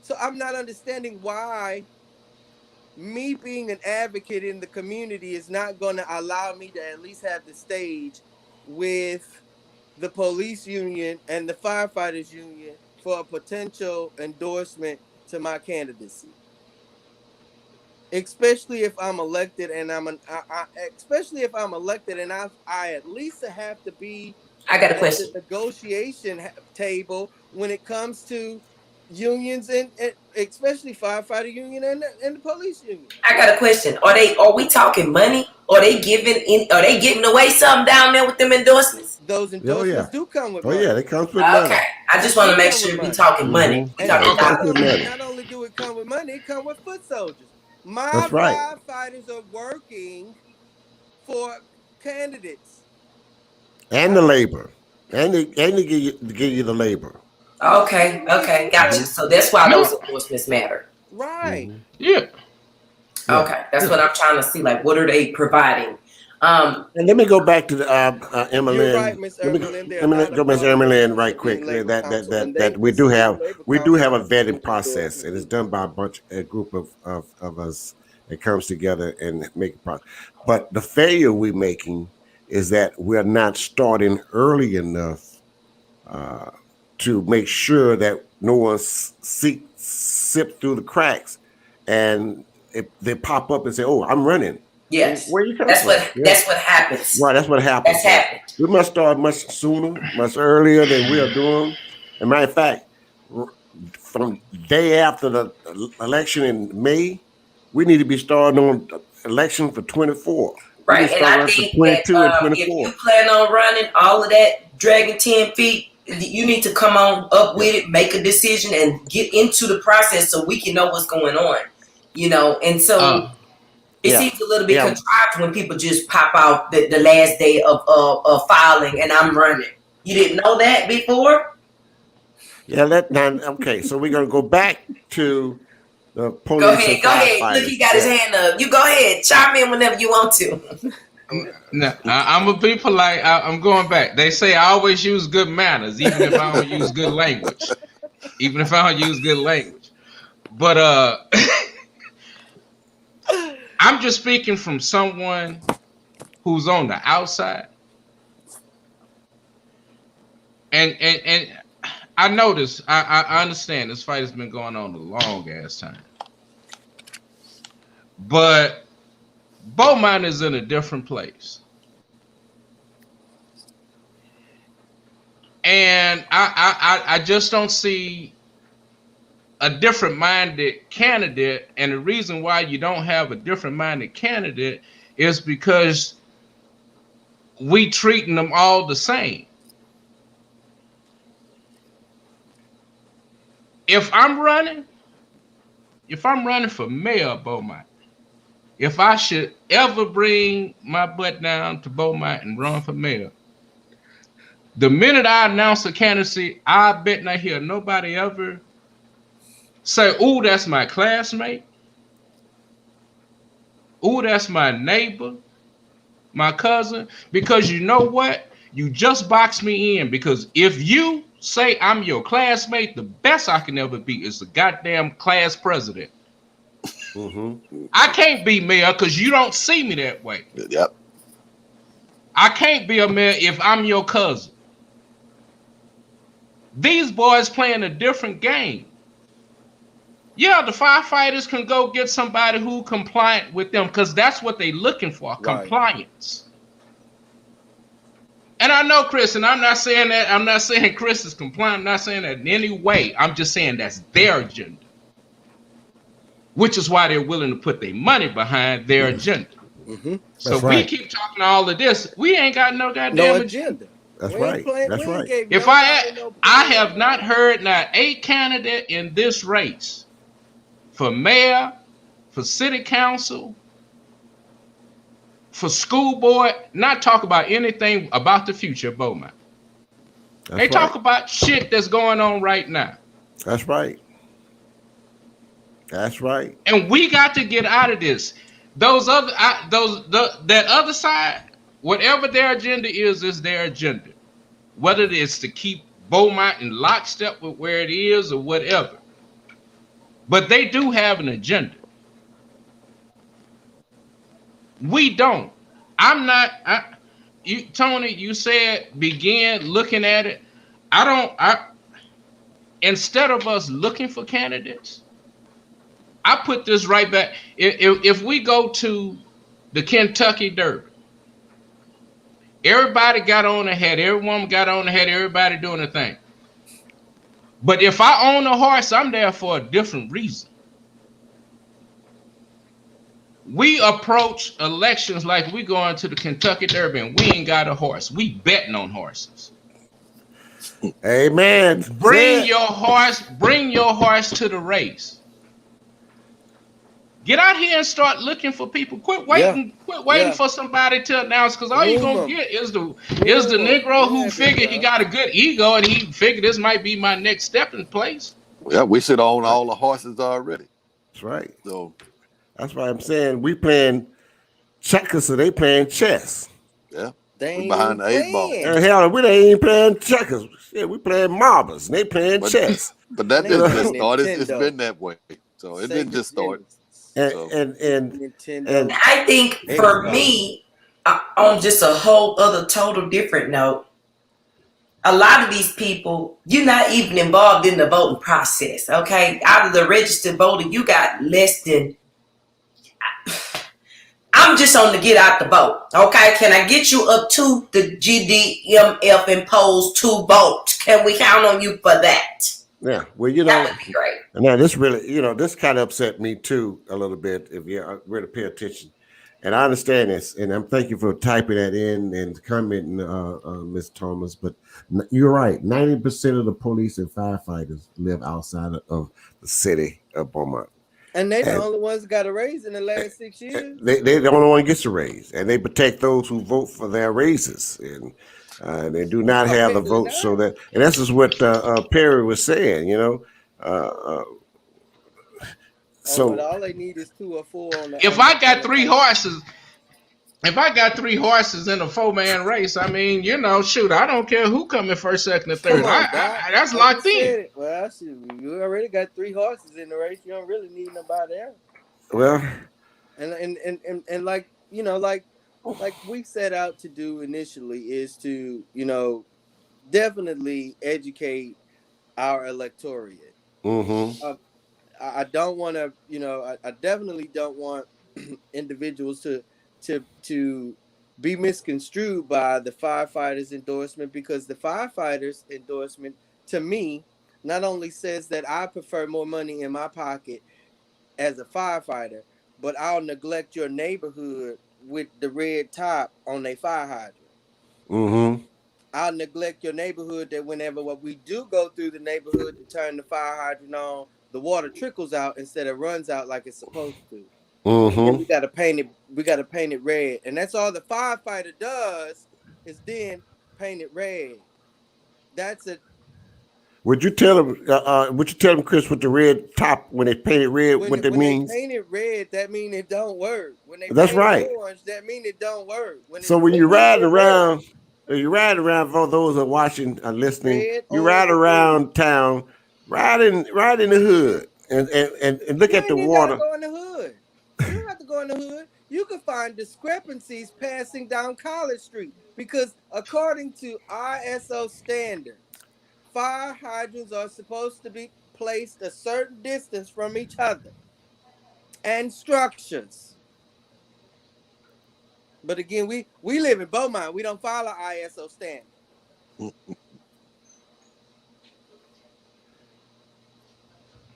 F: so I'm not understanding why me being an advocate in the community is not going to allow me to at least have the stage with the police union and the firefighters union for a potential endorsement to my candidacy. Especially if I'm elected and especially if I'm elected and I at least have to be
B: I got a
F: at
B: question.
F: the negotiation table when it comes to unions and especially firefighter union and the police union.
B: I got a question. Are we talking money? Are they giving away something down there with them endorsements?
F: Those endorsements do come with money.
C: Oh yeah, they comes with money.
B: Okay. I just want to make sure we talking money. We talking
F: Not only do it come with money, it come with foot soldiers. My
C: That's right.
F: firefighters are working for candidates.
C: And the labor. And they give you the labor.
B: Okay, gotcha. So that's why those endorsements matter.
F: Right.
E: Yeah.
B: Okay, that's what I'm trying to see. Like, what are they providing?
C: And let me go back to the Emma
F: You're
C: Lynn.
F: right, Miss Ermelyn.
C: Let me go, Miss Emma Lynn, right quick. That we do have a vetting process, and it's done by a group of us that comes together and make a process. But the failure we're making is that we're not starting early enough to make sure that no one slips through the cracks, and if they pop up and say, "Oh, I'm running."
B: Yes,
C: where you coming from?
B: That's what happens.
C: Right, that's what happens.
B: That's happened.
C: We must start much sooner, much earlier than we are doing. As a matter of fact, from day after the election in May, we need to be starting on election for 24. We need
B: Right,
C: to
B: and
C: start
B: I
C: running for
B: think
C: 22 and
B: that if
C: 24.
B: you plan on running all of that, dragging 10 feet, you need to come on up with it, make a decision, and get into the process so we can know what's going on. And so it seems a little bit contrived when people just pop out the last day of filing, and I'm running. You didn't know that before?
C: Yeah, okay. So we're gonna go back to the
B: Go
C: police and
B: ahead, go ahead. Look,
C: firefighters.
B: he got his hand up. You go ahead, chime in whenever you want to.
E: No, I'm gonna be polite. I'm going back. They say I always use good manners, even if I don't use good language. But I'm just speaking from someone who's on the outside, and I notice. I understand this fight has been going on a long ass time, but Beaumont is in a different place. And I just don't see a different minded candidate. And the reason why you don't have a different minded candidate is because we treating them all the same. If I'm running for mayor of Beaumont, if I should ever bring my butt down to Beaumont and run for mayor, the minute I announce a candidacy, I bet not hear nobody ever say, "Ooh, that's my classmate. Ooh, that's my neighbor, my cousin." Because you know what? You just boxed me in. Because if you say I'm your classmate, the best I can ever be is the goddamn class president. Mm-hmm. I can't be mayor because you don't see me that way.
A: Yep.
E: I can't be a mayor if I'm your cousin. These boys playing a different game. Yeah, the firefighters can go get somebody who compliant with them because that's what they're looking for, compliance. And I know Chris, and I'm not saying that. I'm not saying Chris is compliant. I'm not saying that in any way. I'm just saying that's their agenda, which is why they're willing to put their money behind their agenda. Mm-hmm. So we keep talking all of this. We ain't got no goddamn agenda.
C: That's right. That's right.
E: If I have not heard not a candidate in this race for mayor, for city council, for school board, not talk about anything about the future of Beaumont. They talk about shit that's going on right now.
C: That's right. That's right.
E: And we got to get out of this. That other side, whatever their agenda is their agenda. Whether it's to keep Beaumont in lockstep with where it is or whatever. But they do have an agenda. We don't. Tony, you said begin looking at it. Instead of us looking for candidates, I put this right back. If we go to the Kentucky Derby, everybody got on ahead, every woman got on ahead, everybody doing a thing. But if I own a horse, I'm there for a different reason. We approach elections like we going to the Kentucky Derby and we ain't got a horse. We betting on horses.
C: Amen.
E: Bring your horse to the race. Get out here and start looking for people. Quit waiting for somebody to announce, because all you're gonna get is the Negro who figured he got a good ego and he figured this might be my next step in place.
A: Yeah, we should own all the horses already.
C: That's right.
A: So
C: that's why I'm saying we playing checkers, so they playing chess.
A: Yeah. We behind the 8 ball.
C: Hell, we ain't playing checkers. Shit, we playing marbles and they playing chess.
A: But that didn't just start. It's been that way. So it didn't just start.
B: And I think for me, on just a whole other total different note, a lot of these people, you're not even involved in the voting process, okay? Out of the registered voter, you got less than, I'm just on to get out the vote, okay? Can I get you up to the GDMF imposed 2 votes? Can we count on you for that?
C: Yeah. Well,
B: That would be great.
C: now this really, this kind of upset me too a little bit if you really pay attention. And I understand this, and I'm thank you for typing that in and commenting, Ms. Thomas. But you're right. 90% of the police and firefighters live outside of the city of Beaumont.
F: And they the
C: And
F: only ones that got a raise in the last 6 years.
C: they the only one gets a raise, and they protect those who vote for their raises, and they do not have the
F: Apparently
C: vote.
F: not.
C: So that, and this is what Perry was saying. Uh, uh,
F: Oh, but
C: so
F: all they need is 2 or 4 on the.
E: If I got three horses, if I got 3 horses in a 4-man race, I mean, shoot, I don't care who come in first, second, or third.
F: Come on, Doc.
E: That's
F: I
E: locked
F: just
E: in.
F: said it. Well, you already got 3 horses in the race. You don't really need nobody else.
C: well,
F: And like like we set out to do initially is to definitely educate our electorate.
C: mm-hmm,
F: I don't want to, I definitely don't want individuals to be misconstrued by the firefighters endorsement, because the firefighters endorsement to me not only says that I prefer more money in my pocket as a firefighter, but I'll neglect your neighborhood with the red top on their fire hydrant.
C: mm-hmm.
F: I'll neglect your neighborhood that whenever we do go through the neighborhood to turn the fire hydrant on, the water trickles out instead of runs out like it's supposed to. And then
C: Mm-hmm.
F: we gotta paint it red. And that's all the firefighter does is then paint it red. That's it.
C: Would you tell them? Would you tell them, Chris, with the red top when they paint it red, what that
F: When they
C: means?
F: paint it red, that means it don't work. When they
C: That's
F: paint
C: right.
F: it orange, that means it don't work.
C: So when you ride around, for those who are watching and listening,
F: red,
C: you ride
F: orange, or green.
C: around town, ride in the hood, and look
F: You
C: at
F: ain't
C: the
F: even gotta
C: water.
F: go in the hood. You don't have to go in the hood. You can find discrepancies passing down College Street because according to ISO standards, fire hydrants are supposed to be placed a certain distance from each other and structures. But again, we live in Beaumont. We don't follow ISO standards.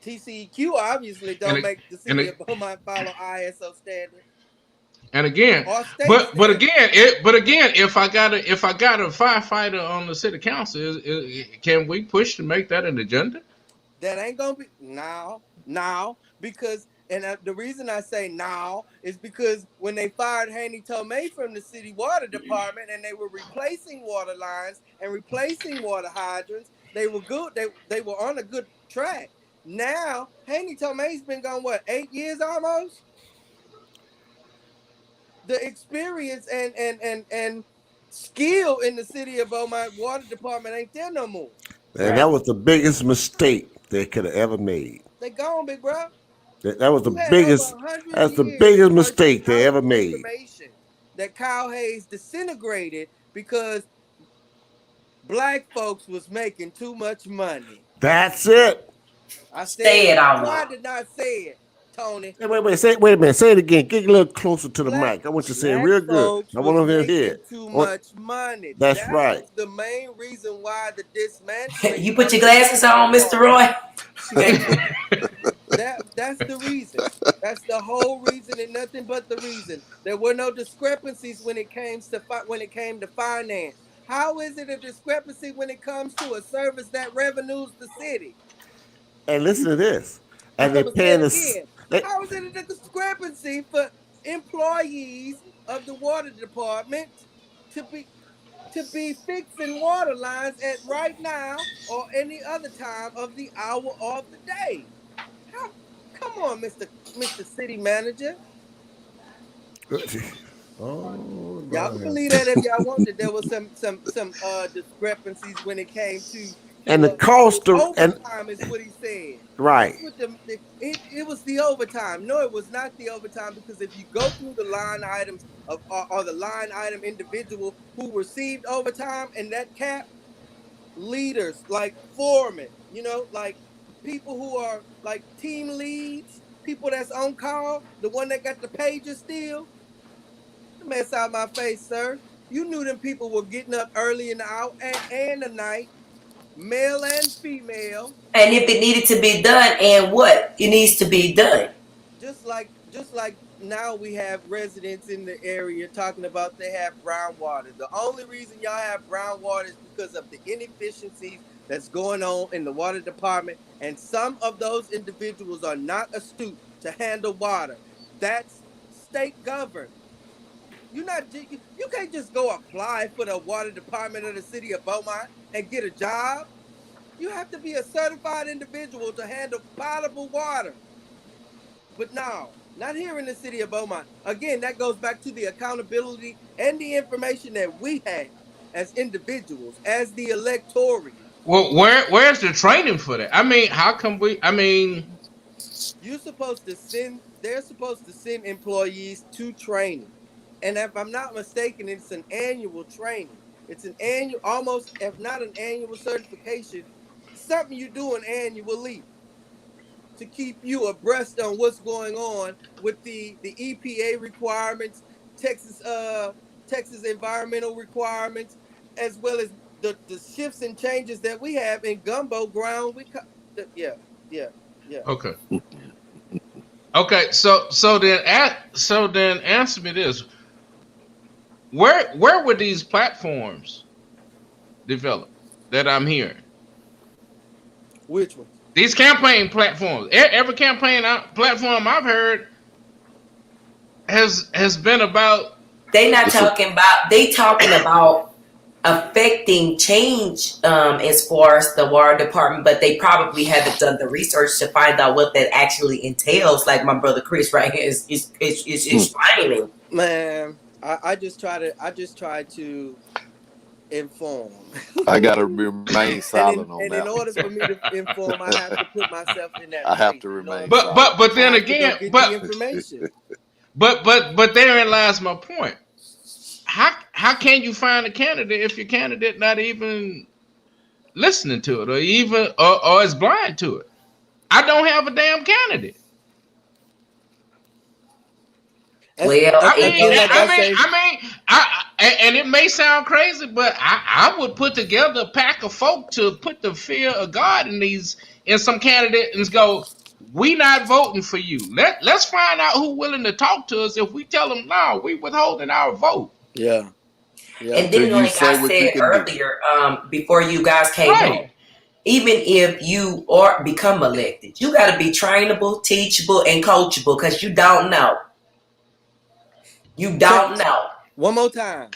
F: TCEQ obviously don't make the city of Beaumont follow ISO standards.
E: And again,
F: Or state
E: but
F: standards.
E: again, if I got a firefighter on the city council, can we push to make that an agenda?
F: That ain't gonna be now because the reason I say now is because when they fired Haney Tomei from the city water department and they were replacing water lines and replacing water hydrants, they were good. They were on a good track. Now Haney Tomei's been gone 8 years almost. The experience and skill in the city of Beaumont water department ain't there no more.
C: And that was the biggest mistake they could have ever made.
F: They gone, big bro.
C: That was the
F: You had
C: biggest.
F: over 100
C: That's the
F: years
C: biggest
F: worth of
C: mistake they ever made.
F: information that Kyle Hayes disintegrated because black folks was making too much money.
C: That's it.
F: I said
B: Say it out
F: no, I
B: loud.
F: did not say it, Tony.
C: Hey, wait a minute. Say it again. Get a little closer to the mic. I want you to say it real good.
F: Folks
C: I want to
F: was
C: hear
F: making
C: it.
F: too much money.
C: That's
F: That
C: right.
F: was the main reason why the dismantling.
B: You put your glasses on, Mr. Roy.
F: That's the reason. That's the whole reason and nothing but the reason. There were no discrepancies when it came to finance. How is it a discrepancy when it comes to a service that revenues the city?
C: And listen to this. And they're paying this.
F: How is it a discrepancy for employees of the water department to be fixing water lines at right now or any other time of the hour of the day? Come on, Mr. City Manager.
C: Oh,
F: Y'all can believe that if y'all want that there was some discrepancies when it came to
C: and the cost of
F: overtime is what he said.
C: Right.
F: It was the overtime. No, it was not the overtime, because if you go through the line items or the line item individual who received overtime and that cap, leaders like foremen, like people who are like team leads, people that's on call, the one that got the pager still. Mess out my face, sir. You knew them people were getting up early in the hour and the night male and female.
B: And if it needed to be done, and what it needs to be done.
F: Just like now we have residents in the area talking about they have brown water. The only reason y'all have brown water is because of the inefficiencies that's going on in the water department, and some of those individuals are not astute to handle water. That's state governed. You can't just go apply for the water department of the city of Beaumont and get a job. You have to be a certified individual to handle potable water. But no, not here in the city of Beaumont. Again, that goes back to the accountability and the information that we have as individuals, as the electorate.
E: Well, where's the training for that? I mean, how come we? I mean,
F: They're supposed to send employees to training. And if I'm not mistaken, it's an annual training. It's an annual, almost, if not an annual certification, something you do annually to keep you abreast on what's going on with the EPA requirements, Texas environmental requirements, as well as the shifts and changes that we have in gumbo ground. Yeah.
E: okay. Okay, so then answer me this: where were these platforms developed that I'm hearing?
F: Which one?
E: These campaign platforms. Every campaign platform I've heard has been about.
B: They talking about affecting change as far as the water department, but they probably haven't done the research to find out what that actually entails. Like my brother Chris right here is explaining.
F: Man, I just try to inform.
A: I gotta remain silent on
F: and
A: that.
F: in order for me to inform, I have to put myself in that.
A: I have to remain.
E: But then again,
F: the information.
E: But therein lies my point. How can you find a candidate if your candidate not even listening to it, or even or is blind to it? I don't have a damn candidate.
B: Well,
E: and it may sound crazy, but I would put together a pack of folk to put the fear of God in some candidates and go, we not voting for you. Let's find out who willing to talk to us. If we tell them no, we withholding our vote.
F: Yeah.
B: And then like I said earlier, before you guys came on, even if you become elected, you got to be trainable, teachable, and coachable, because you don't know. You don't know.
F: One more time.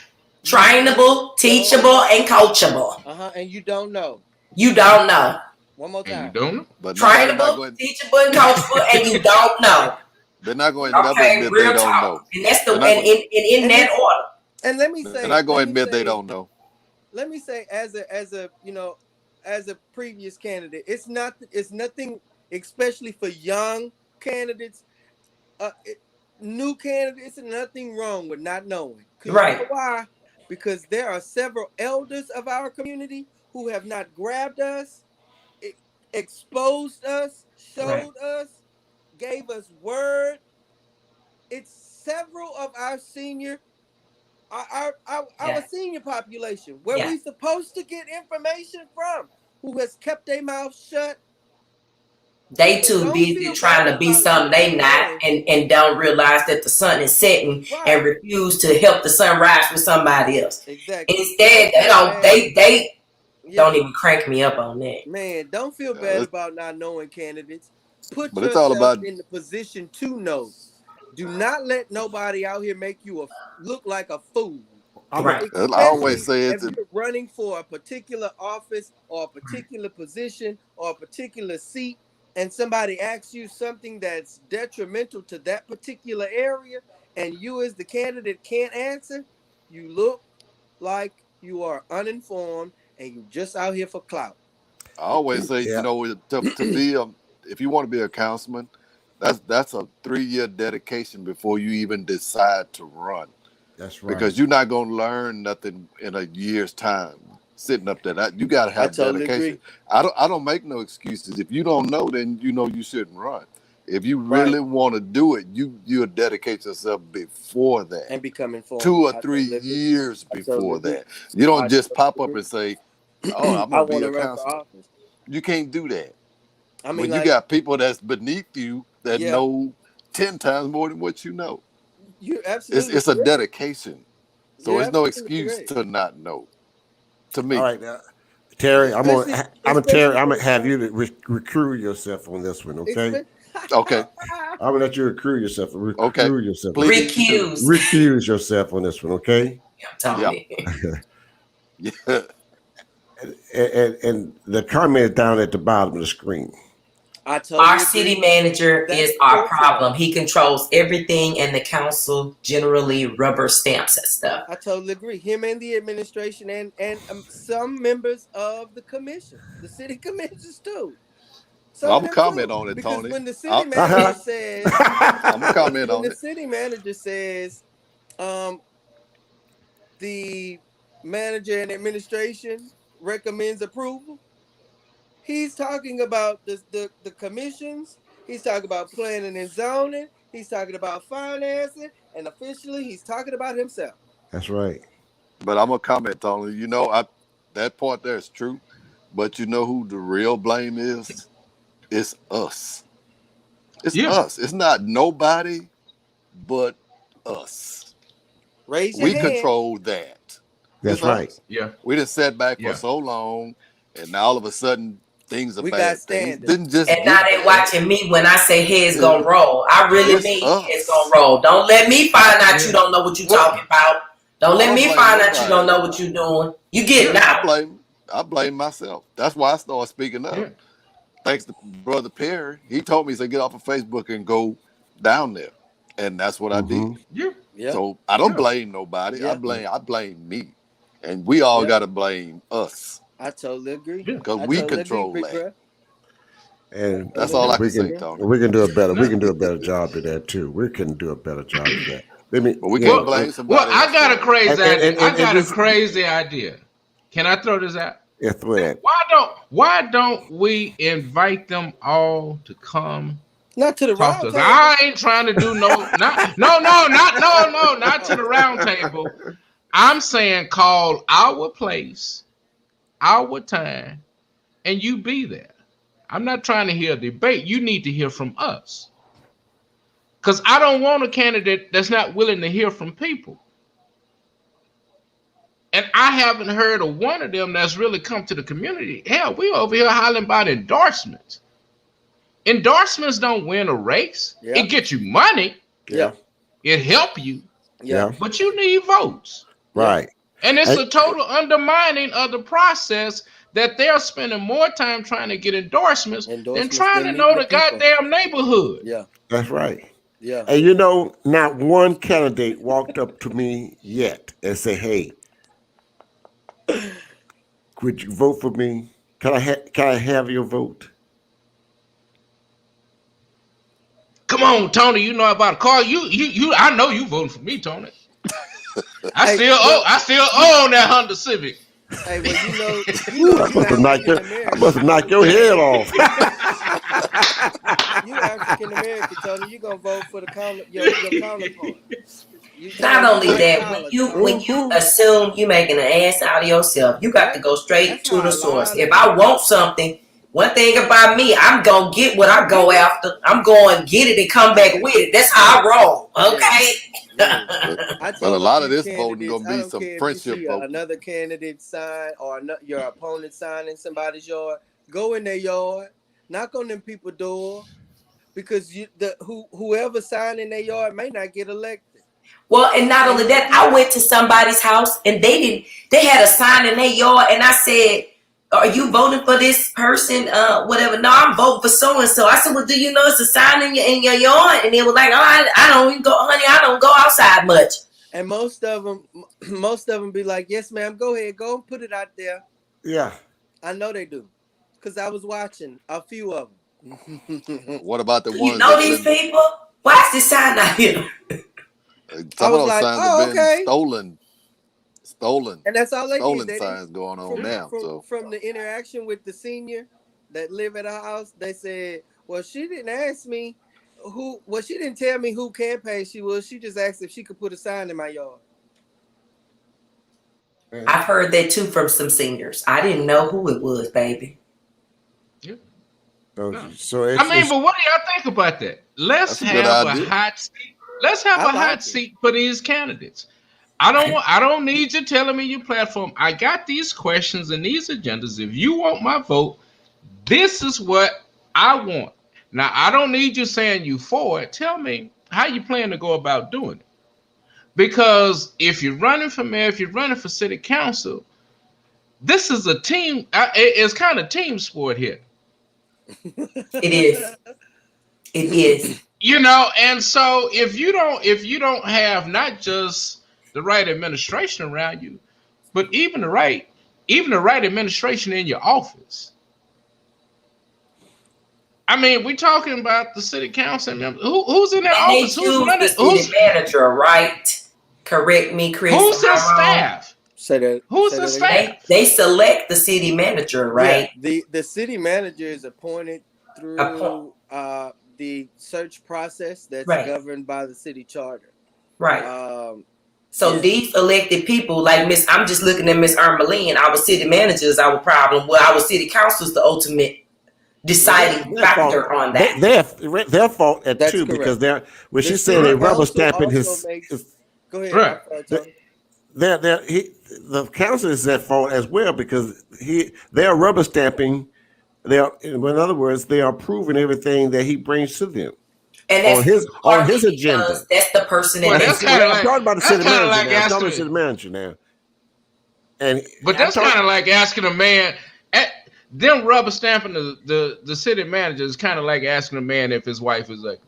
B: Trainable, teachable, and coachable.
F: And you don't know.
B: You don't know.
F: One more time.
E: And you don't know.
A: But
B: trainable, teachable, and coachable, and you don't know.
A: They're not going to never admit they don't know.
B: And that's the in that order.
F: And let me say,
A: they're not going to admit they don't know.
F: Let me say, as a previous candidate, it's nothing, especially for young candidates, new candidates, nothing wrong with not knowing.
B: Right.
F: You know why? Because there are several elders of our community who have not grabbed us, exposed us, showed us, gave us word. It's several of our senior senior population where we supposed to get information from, who has kept their mouth shut.
B: They too busy trying to be something they not, and don't realize that the sun is setting, and refuse to help the sun rise with somebody else.
F: Exactly.
B: Instead, they don't even crank me up on that.
F: Man, don't feel bad about not knowing candidates. Put
A: But it's all
F: yourself
A: about
F: in the position to know. Do not let nobody out here make you look like a fool.
B: Right.
A: I always say
F: if you're running for a particular office or a particular position or a particular seat, and somebody asks you something that's detrimental to that particular area, and you as the candidate can't answer, you look like you are uninformed and you're just out here for clout.
A: I always say, to be if you want to be a councilman, that's a 3-year dedication before you even decide to run.
C: That's right.
A: Because you're not going to learn nothing in a year's time sitting up there. You got to have dedication. Agree. I don't make no excuses. If you don't know, then you shouldn't run. If you really want to do it, you'll dedicate yourself before that.
F: And become informed.
A: 2 or 3 years before that. You don't just pop up and say, Oh, I'm
F: I
A: gonna be
F: want to
A: a
F: run for
A: counselor.
F: office.
A: You can't do that.
F: I mean,
A: When you
F: like,
A: got people that's beneath you that
F: yeah,
A: know 10 times more than what you know.
F: you're
A: It's
F: absolutely
A: it's a
F: correct.
A: dedication. So
F: You're
A: it's no
F: absolutely
A: excuse
F: correct.
A: to not know. To
C: All
A: me.
C: right, Terry,
F: Especially,
C: Terry.
F: especially
C: I'm
F: when
C: gonna
F: it
C: have
F: comes,
C: you to recruit yourself on this one, okay?
A: Okay.
C: I'm gonna let you recruit yourself.
A: Okay.
C: Recruit yourself.
A: Please do.
B: Recuse.
C: Recuse yourself on this one, okay?
A: Yeah.
B: Tony.
A: Yeah.
C: And the comment is down at the bottom of the screen.
F: I
B: Our
F: totally
B: city
F: agree.
B: manager
F: That's
B: is
F: the
B: our
F: crux of
B: problem.
F: it.
B: He controls everything, and the council generally rubber stamps and stuff.
F: I totally agree. Him and the administration and some members of the commission, the city commissions too. Some
A: I'm
F: of
A: gonna
F: them
A: comment
F: too.
A: on it,
F: Because
A: Tony.
F: when the city
C: Uh-huh.
F: manager says,
A: I'm gonna comment
F: when
A: on
F: the
A: it.
F: city manager says, um, the manager and administration recommends approval, he's talking about the commissions. He's talking about planning and zoning. He's talking about financing, and officially, he's talking about himself.
C: That's right.
A: But I'm gonna comment, Tony. That part there is true. But you know who the real blame is? It's us. It's
E: Yeah.
A: us. It's not nobody but us.
F: Raise your
A: We
F: hand.
A: control that. It's
C: That's right.
A: us.
E: Yeah.
A: We done sat back for
E: Yeah.
A: so long, and now all of a sudden things are
F: We got
A: bad. Things
F: standards.
A: didn't just
B: And now
A: get
B: they
A: bad.
B: watching me when I say heads gonna roll. I really
A: It's
B: mean heads gonna
A: us.
B: roll. Don't let me find out you
E: Yeah.
B: don't know what you
A: What?
B: talking about. Don't
A: I
B: let
A: don't
B: me
A: blame
B: find out you don't
A: nobody.
B: know what you doing. You getting
E: Yeah.
B: out.
A: I blame myself. That's why I started speaking up.
E: Yeah.
A: Thanks to Brother Perry. He told me, he said, get off of Facebook and go down there. And that's what I did.
C: Mm-hmm.
E: Yeah.
F: Yeah,
A: So I don't
E: Yeah.
A: blame nobody.
F: yeah,
A: I blame me. And we all
F: yeah.
A: gotta blame us.
F: I totally agree.
E: Yeah.
A: Because
F: I
A: we
F: totally agree,
A: control
F: big
A: that.
F: bro. I
C: And
A: That's
F: totally
A: all
F: agree,
A: I can
C: we
F: big
A: say,
C: can
F: bro.
A: Tony.
C: we can do a better we
E: No.
C: can do a better job of that too. We can do a better job of that. Let me,
A: But we
C: you
A: can't
C: know,
A: blame
E: Well,
A: somebody
E: I
A: else
E: got a
A: for it.
E: crazy idea. I
C: and
E: got a
C: this,
E: crazy idea. Can I throw this out?
C: yeah, through that.
E: Why don't we invite them all to come
F: Not to the
E: talk
F: round
E: to us?
F: table.
E: I ain't trying to do not to the round table. I'm saying call our place, our time, and you be there. I'm not trying to hear a debate. You need to hear from us. Because I don't want a candidate that's not willing to hear from people. And I haven't heard of one of them that's really come to the community. Hell, we over here hollering about endorsements. Endorsements don't win a race. It
F: Yeah,
E: gets you money.
F: yeah,
C: Yeah,
E: It help you,
F: yeah,
C: yeah,
E: but you need votes.
F: yeah.
C: right.
E: And it's
C: And,
E: a total undermining of the process that they're spending more time trying to get endorsements than
F: Endorsements
E: trying
F: than
E: to
F: meeting
E: know
F: the
E: the
F: people.
E: goddamn neighborhood.
F: Yeah,
C: that's right.
F: yeah.
C: And you know, not one candidate walked up to me yet and say, "Hey, could you vote for me? Can I have your vote?"
E: Come on, Tony, you know about a car. You I know you voting for me, Tony.
F: Hey, well,
E: I still
F: you,
E: own that Honda Civic.
F: hey, well,
C: Ooh,
F: you African
C: I must
F: American.
C: have knocked your head off.
F: You African American, Tony. You gonna vote for your counterpart.
B: Not
F: You
B: only
F: white
B: that,
F: collar,
B: when
F: Tony.
B: you
C: Mhm.
B: assume you making an ass out of yourself, you got to
F: Right.
B: go straight
F: That's
B: to
F: how
B: the
F: a
B: source.
F: lot of
B: If I
F: people.
B: want something, one thing about me, I'm gonna get what I go after. I'm going to get it and come back with it. That's how I roll.
F: Man,
B: Okay.
F: man.
A: But
F: I
A: but a
F: told a
A: lot of
F: few
A: this voting
F: candidates,
A: gonna
F: I
A: be
F: don't
A: some
F: care if you
A: friendship
F: see
A: voting.
F: another candidate sign or your opponent sign in somebody's yard, go in their yard, knock on them people's door, because whoever signed in their yard may not get elected.
B: Well, and not
F: And
B: only
F: you
B: that, I
F: get
B: went to somebody's house and they had a sign in their yard, and I said, "Are you voting for this person? Whatever." No, I'm voting for so and so. I said, "Well, do you know it's a sign in your yard?" And they were like, "Oh, I don't even go, honey. I don't go outside much."
F: and most of them be like, "Yes, ma'am. Go ahead, go and put it out there."
C: Yeah.
F: I know they do, because I was watching a few of them.
A: What about the
B: Do you
A: ones
B: know
A: that's
B: these
A: been
B: people? Why is this sign out here?
F: I
A: some of
F: was
A: those
F: like,
A: signs have
F: "Oh,
A: been
F: okay."
A: stolen
F: And that's all they did.
A: stolen
F: They didn't
A: signs going on
F: from
E: Yeah.
A: now.
F: from
A: So
F: from the interaction with the senior that live at our house. They said, "Well, she didn't ask me who. Well, she didn't tell me who campaign she was. She just asked if she could put a sign in my yard."
B: I've heard that too from some seniors. I didn't know who it was, baby.
E: Yeah.
C: So,
E: No.
C: so
E: I mean, but what do y'all think about that? Let's
A: That's a good
E: have a
A: idea.
E: hot seat. Let's have
F: I
E: a
F: like
E: hot
F: it.
E: seat for these candidates. I don't need you telling me your platform. I got these questions and these agendas. If you want my vote, this is what I want. Now I don't need you saying you for it. Tell me how you plan to go about doing it. Because if you're running for mayor, if you're running for city council, this is a team. It's kind of team sport here.
B: It is. It is.
E: You know, and so if you don't have not just the right administration around you, but even the right administration in your office. I mean, we're talking about the city council members. Who's in their
B: And they
E: office? Who's
B: choose the
E: running?
B: city manager, right? Correct me, Chris.
E: Who's
B: Am
E: his
B: I wrong?
E: staff?
F: Say that.
E: Who's
F: Say
E: the
F: that again.
E: staff?
B: They select the city manager, right?
F: Yeah, the city manager is appointed through the search process that's
B: Right.
F: governed by the city charter.
B: Right. So
F: yeah.
B: these elected people, like I'm just looking at Miss Ermeline, our city manager is our problem. Well, our city council is the ultimate deciding factor on that.
C: Their fault at
F: That's
C: too,
F: correct.
C: because they're when
F: The
C: she said they
F: city
C: rubber
F: council
C: stamping
F: also
C: his
F: Go ahead.
E: Right.
F: I'm sorry, Tony.
C: the council is at fault as well, because they are rubber stamping. In other words, they are proving everything that he brings to them
B: And that's
C: on his
B: partly
C: agenda.
B: because that's the person that
E: Well,
B: makes
E: that's kind of
C: I'm
E: like
C: talking about the
E: that's
C: city
E: kind of
C: manager
E: like
C: now. I'm talking about the
E: asking.
C: city manager now. And
E: But that's kind of like asking a man. Them rubber stamping the city manager is kind of like asking a man if his wife is like.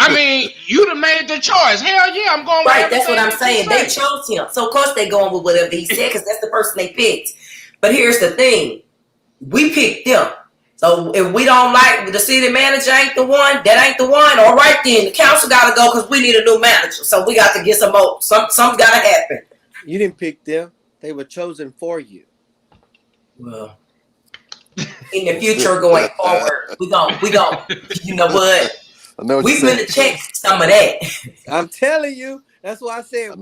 E: I mean, you'd have made the choice. Hell yeah, I'm going with
B: right. That's what I'm
E: everything that you
B: saying. They
E: say.
B: chose him, so of course they going with whatever he said because that's the person they picked. But here's the thing: we picked them. So if we don't like the city manager ain't the one, that ain't the one. All right, then the council got to go because we need a new manager. So we got to get some more. Something's got to happen.
F: You didn't pick them; they were chosen for you.
B: Well, in the future going forward, we gon' you know what?
A: I know what
B: We
A: you're saying.
B: gonna check some of that.
F: I'm telling you, that's why I said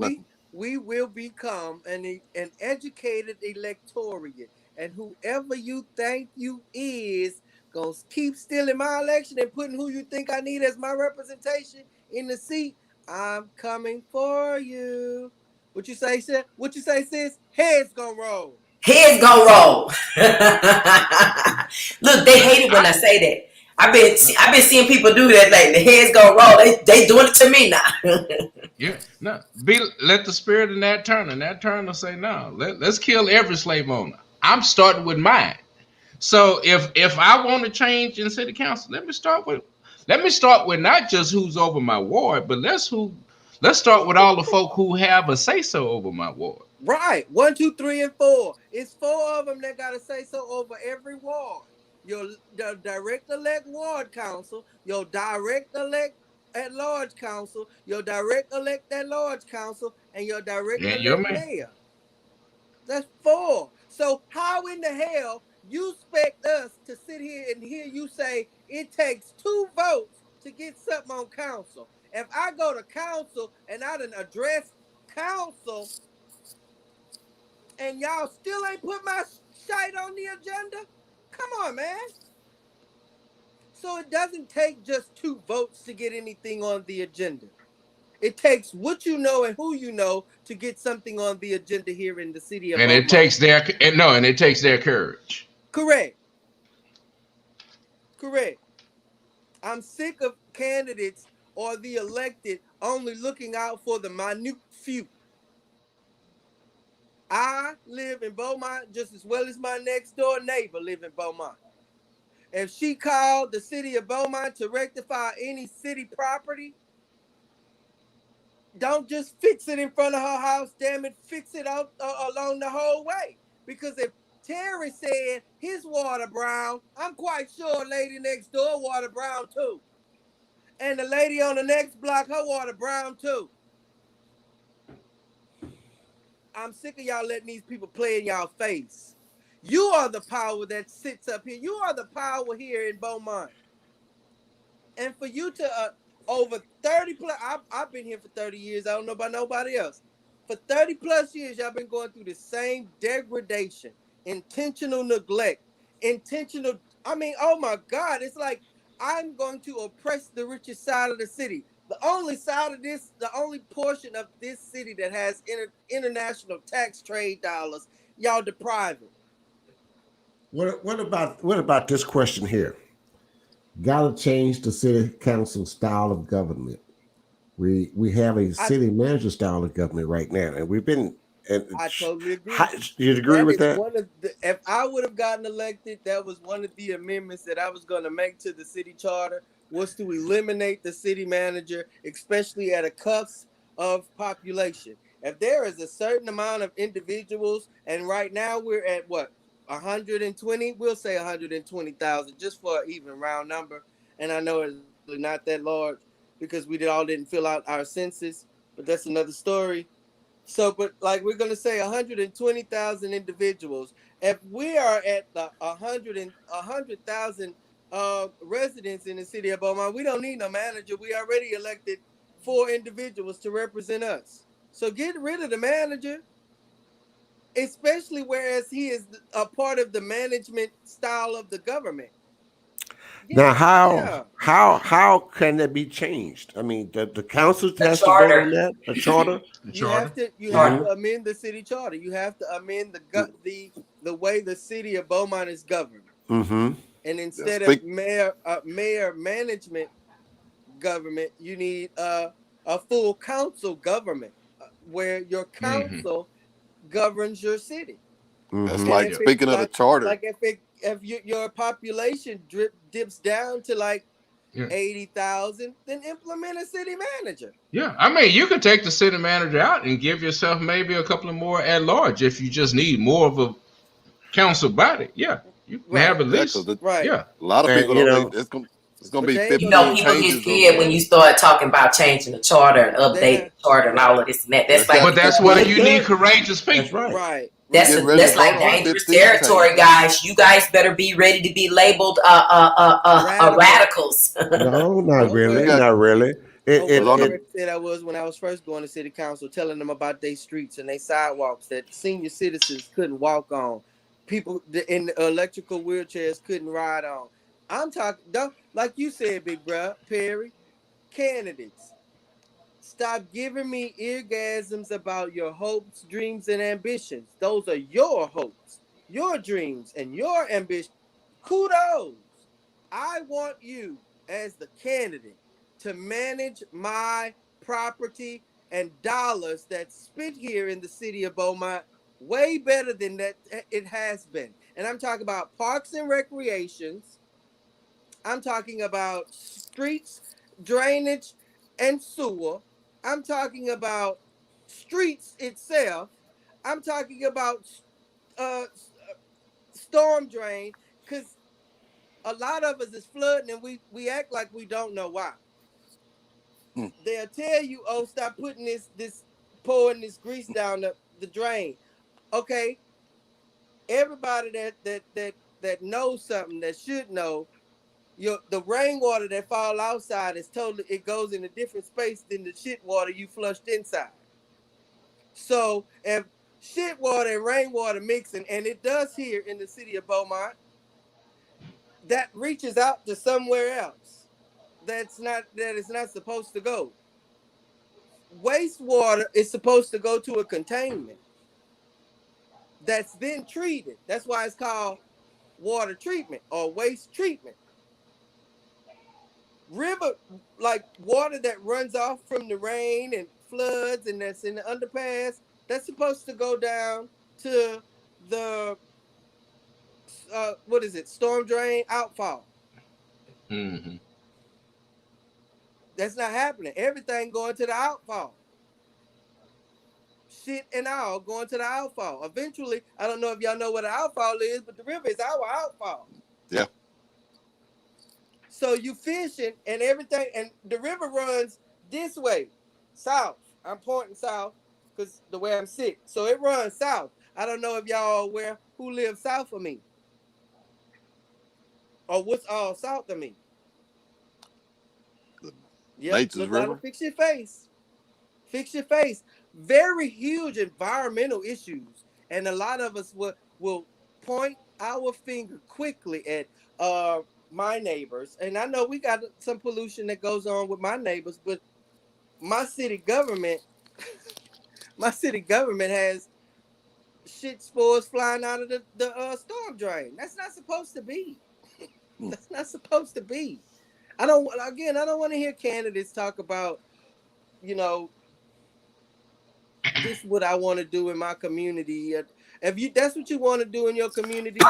F: we will become an educated electorate, and whoever you think you is gonna keep stealing my election and putting who you think I need as my representation in the seat. I'm coming for you. What you say, sis? What you say, sis? Heads gonna roll.
B: Heads gonna roll. Look, they hate it when I say that. I've been seeing people do that lately. Heads gonna roll. They doing it to me now.
E: Yeah, no. Let the spirit in that turn, and that turn will say no. Let's kill every slave owner. I'm starting with mine. So if I want to change in city council, let me start with not just who's over my ward, but let's start with all the folk who have a say so over my ward.
F: Right. 1, 2, 3, and 4. It's 4 of them that gotta say so over every ward. Your direct elect ward council, your direct elect at large council, your direct elect at large council, and your direct elect mayor. That's 4. So how in the hell you expect us to sit here and hear you say it takes 2 votes to get something on council? If I go to council and I done address council and y'all still ain't put my shite on the agenda? Come on, man. So it doesn't take just 2 votes to get anything on the agenda. It takes what you know and who you know to get something on the agenda here in the city of Beaumont.
E: It takes their courage.
F: Correct. I'm sick of candidates or the elected only looking out for the minute few. I live in Beaumont just as well as my next door neighbor live in Beaumont. If she called the city of Beaumont to rectify any city property, don't just fix it in front of her house, damn it, fix it out along the whole way. Because if Terry said his water brown, I'm quite sure lady next door water brown too. And the lady on the next block, her water brown too. I'm sick of y'all letting these people play in y'all face. You are the power that sits up here. You are the power here in Beaumont. And for you to over 30 plus, I've been here for 30 years. I don't know about nobody else. For 30 plus years, y'all been going through the same degradation, intentional neglect, intentional. I mean, oh my God, it's like I'm going to oppress the richest side of the city. The only side of this, the only portion of this city that has international tax trade dollars, y'all depriving.
C: What about this question here? Got to change the city council style of government. We have a city manager style of government right now, and we've been.
F: I totally agree.
C: You agree with that?
F: One of the, if I would have gotten elected, that was one of the amendments that I was going to make to the city charter, was to eliminate the city manager, especially at a cusp of population. If there is a certain amount of individuals, and right now we're at what, 120, we'll say 120,000, just for an even round number. And I know it's really not that large because we all didn't fill out our census, but that's another story. So, but like we're gonna say 120,000 individuals. If we are at the 100,000 residents in the city of Beaumont, we don't need no manager. We already elected 4 individuals to represent us. So get rid of the manager, especially whereas he is a part of the management style of the government.
C: Now, how can that be changed? I mean, the council has to vote on that. A charter.
F: You have to amend the city charter. You have to amend the way the city of Beaumont is governed.
C: Mm-hmm.
F: And instead of mayor management government, you need a full council government where your council governs your city.
A: That's like speaking of the charter.
F: Like if your population dips down to like 80,000, then implement a city manager.
E: Yeah, I mean, you could take the city manager out and give yourself maybe a couple of more at large if you just need more of a council body. Yeah, you can have at least. Yeah,
A: a lot of people don't think it's gonna be 50
B: people get scared when you start talking about changing the charter and updating the charter and all of this and that. That's like,
E: but that's why you need courageous people.
C: That's right.
B: That's like dangerous territory, guys. You guys better be ready to be labeled radicals.
C: No, not really. Not really.
F: Said I was when I was first going to city council, telling them about their streets and their sidewalks that senior citizens couldn't walk on, people in electrical wheelchairs couldn't ride on. I'm talking, like you said, big bro, Perry, candidates. Stop giving me eargasms about your hopes, dreams, and ambitions. Those are your hopes, your dreams, and your ambitions. Kudos. I want you as the candidate to manage my property and dollars that's spent here in the city of Beaumont way better than that it has been. And I'm talking about parks and recreations. I'm talking about streets, drainage, and sewer. I'm talking about streets itself. I'm talking about storm drain, because a lot of us is flooding and we act like we don't know why. They'll tell you, oh, stop putting this pouring this grease down the drain. Okay, everybody that knows something, that should know, the rainwater that fall outside is it goes in a different space than the shit water you flushed inside. So if shit water and rainwater mixing, and it does here in the city of Beaumont, that reaches out to somewhere else that is not supposed to go. Wastewater is supposed to go to a containment that's then treated. That's why it's called water treatment or waste treatment. River, like water that runs off from the rain and floods and that's in the underpass, that's supposed to go down to the storm drain outfall. That's not happening. Everything going to the outfall. Shit and all going to the outfall. Eventually, I don't know if y'all know what an outfall is, but the river is our outfall.
A: Yeah.
F: So you fishing and everything, and the river runs this way, south. I'm pointing south because the way I'm sitting. So it runs south. I don't know if y'all are aware who lives south of me or what's all south of me.
A: Nature's river.
F: Fix your face. Fix your face. Very huge environmental issues. And a lot of us will point our finger quickly at my neighbors. And I know we got some pollution that goes on with my neighbors, but my city government, my city government has shit spores flying out of the storm drain. That's not supposed to be. That's not supposed to be. I don't want to hear candidates talk about, you know, this is what I want to do in my community. If that's what you want to do in your community,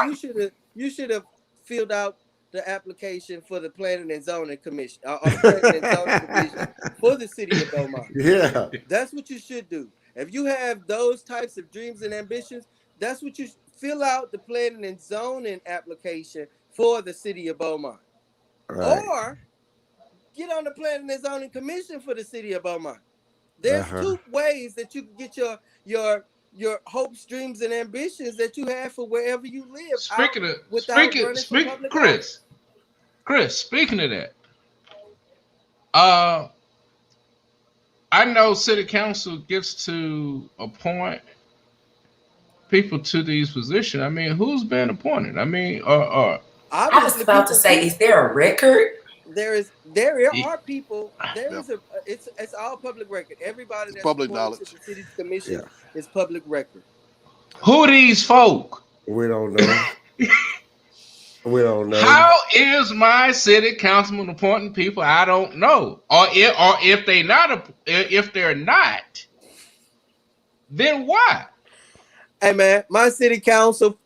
F: you should have filled out the application for the Planning and Zoning Commission or the Planning and Zoning Division for the city of Beaumont.
C: Yeah.
F: That's what you should do. If you have those types of dreams and ambitions, that's what you fill out the Planning and Zoning application for the city of Beaumont.
C: Right.
F: Or get on the Planning and Zoning Commission for the city of Beaumont. There's two ways that you can get your hopes, dreams, and ambitions that you have for wherever you live.
E: Chris, speaking of that, I know city council gets to appoint people to these positions. I mean, who's been appointed? I mean,
B: I was about to say, is there a record?
F: There are people. It's all public record. Everybody that's
A: public knowledge.
F: To the city's commission is public record.
E: Who are these folk?
C: We don't know. We don't know.
E: How is my city councilman appointing people? I don't know. Or if they're not, then why?
F: Hey man, my city council.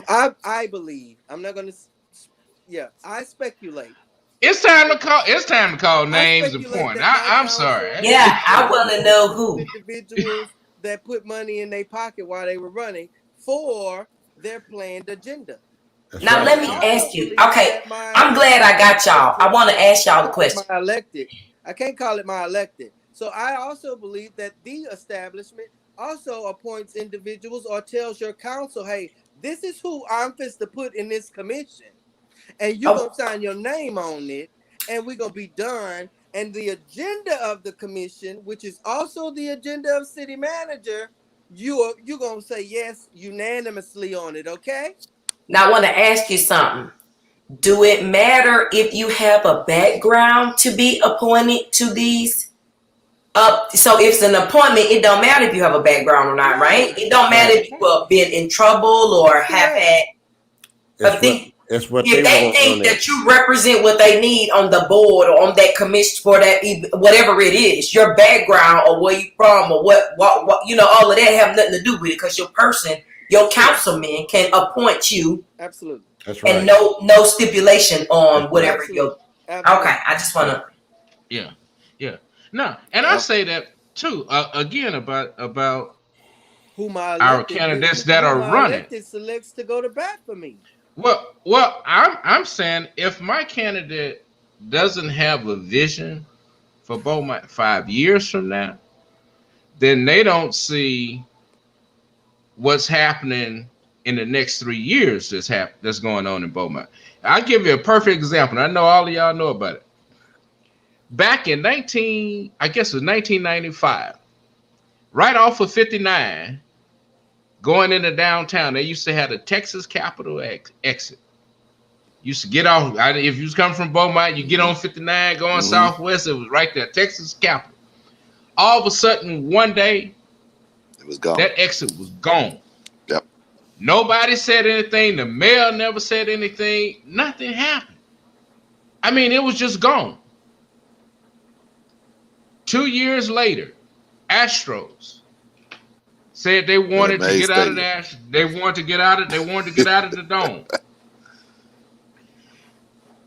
F: I believe. I'm not gonna. Yeah, I speculate.
E: It's time to call names and point. I'm sorry.
B: Yeah, I want to know who.
F: Individuals that put money in their pocket while they were running for their planned agenda.
B: Now let me ask you. Okay, I'm glad I got y'all. I want to ask y'all the question.
F: My elected. I can't call it my elected. So I also believe that the establishment also appoints individuals or tells your council, hey, this is who I'm supposed to put in this commission. And you're going to sign your name on it, and we're going to be done. And the agenda of the commission, which is also the agenda of city manager, you're going to say yes unanimously on it, okay?
B: Now, I want to ask you something. Do it matter if you have a background to be appointed to these? So if it's an appointment, it don't matter if you have a background or not, right? It don't matter if you have been in trouble or have had a thing.
C: It's what
B: if they think that you represent what they need on the board or on that commission for that, whatever it is, your background or where you from or what all of that have nothing to do with it, because your person, your councilman can appoint you.
F: Absolutely.
C: That's right.
B: And no stipulation on whatever your. Okay, I just want to.
E: Yeah. No, and I say that too. Again about
F: who my
E: our candidates that are running.
F: Selects to go to bat for me.
E: Well, I'm saying if my candidate doesn't have a vision for Beaumont 5 years from now, then they don't see what's happening in the next 3 years that's going on in Beaumont. I'll give you a perfect example. I know all of y'all know about it. Back in 1995, right off of 59, going into downtown, they used to have the Texas Capitol exit. Used to get off. If you was coming from Beaumont, you get on 59 going southwest. It was right there, Texas Capitol. All of a sudden, one day,
A: it was gone.
E: That exit was gone.
A: Yep.
E: Nobody said anything. The mayor never said anything. Nothing happened. I mean, it was just gone. 2 years later, Astros said they wanted to get out of that. They wanted to get out of the dome.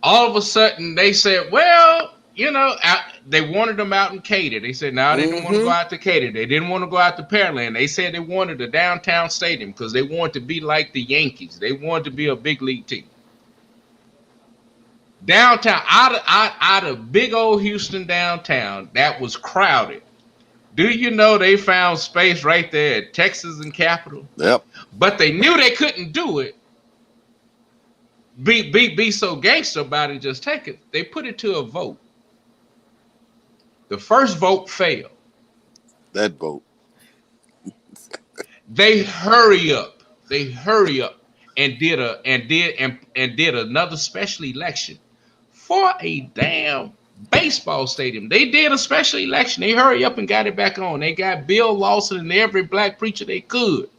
E: All of a sudden, they said, well, they wanted them out in Katy. They said, no, they didn't want to go out to Katy. They didn't want to go out to Pearland. They said they wanted a downtown stadium because they wanted to be like the Yankees. They wanted to be a big league team. Downtown, out of big old Houston downtown, that was crowded. Do you know they found space right there at Texas and Capitol?
A: Yep.
E: But they knew they couldn't do it. Be so gangster about it, just take it. They put it to a vote. The first vote failed.
A: That vote.
E: They hurry up. They hurry up and did another special election for a damn baseball stadium. They did a special election. They hurry up and got it back on. They got Bill Lawson and every black preacher they could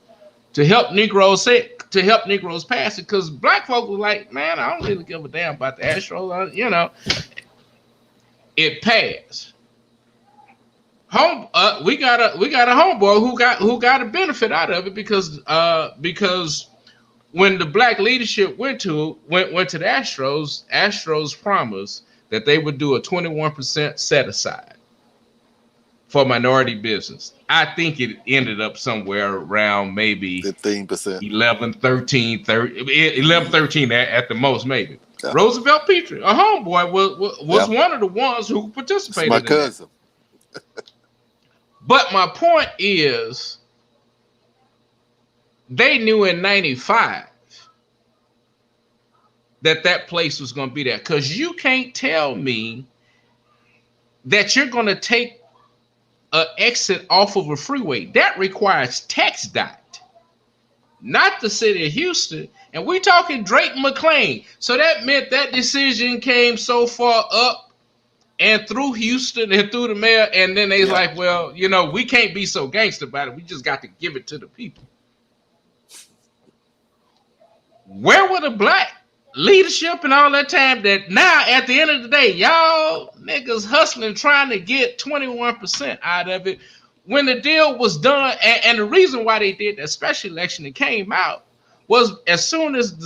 E: to help Negroes pass it, because black folks were like, man, I don't really give a damn about the Astros. It passed. We got a homeboy who got a benefit out of it, because when the black leadership went to the Astros promised that they would do a 21% set aside for minority business. I think it ended up somewhere around maybe
A: 15%.
E: 11, 13 at the most, maybe.
A: Yeah.
E: Roosevelt Petrie, a homeboy, was one of the ones who participated.
A: It's my cousin.
E: But my point is, they knew in 95 that place was going to be there, because you can't tell me that you're going to take an exit off of a freeway. That requires TxDOT, not the city of Houston. And we talking Drake McLean. So that meant that decision came so far up and through Houston and through the mayor. And then they's like, well, we can't be so gangster about it. We just got to give it to the people. Where were the black leadership and all that time that now at the end of the day, y'all niggas hustling trying to get 21% out of it when the deal was done? And the reason why they did that special election that came out was as soon as they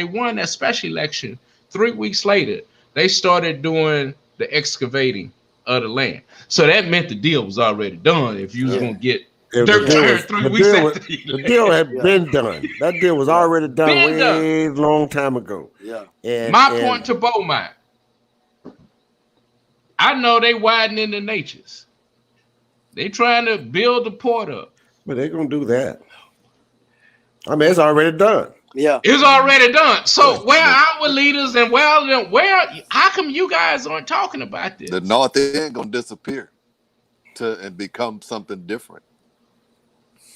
E: won that special election, 3 weeks later, they started doing the excavating of the land. So that meant the deal was already done. If you was going to get
C: the deal had been done. That deal was already done long time ago.
G: Yeah.
C: And
E: point to Beaumont, I know they widening the natures. They trying to build the port up.
C: But they're gonna do that. I mean, it's already done.
G: Yeah.
E: It's already done. So where are our leaders, and how come you guys aren't talking about this?
A: The North End gonna disappear and become something different.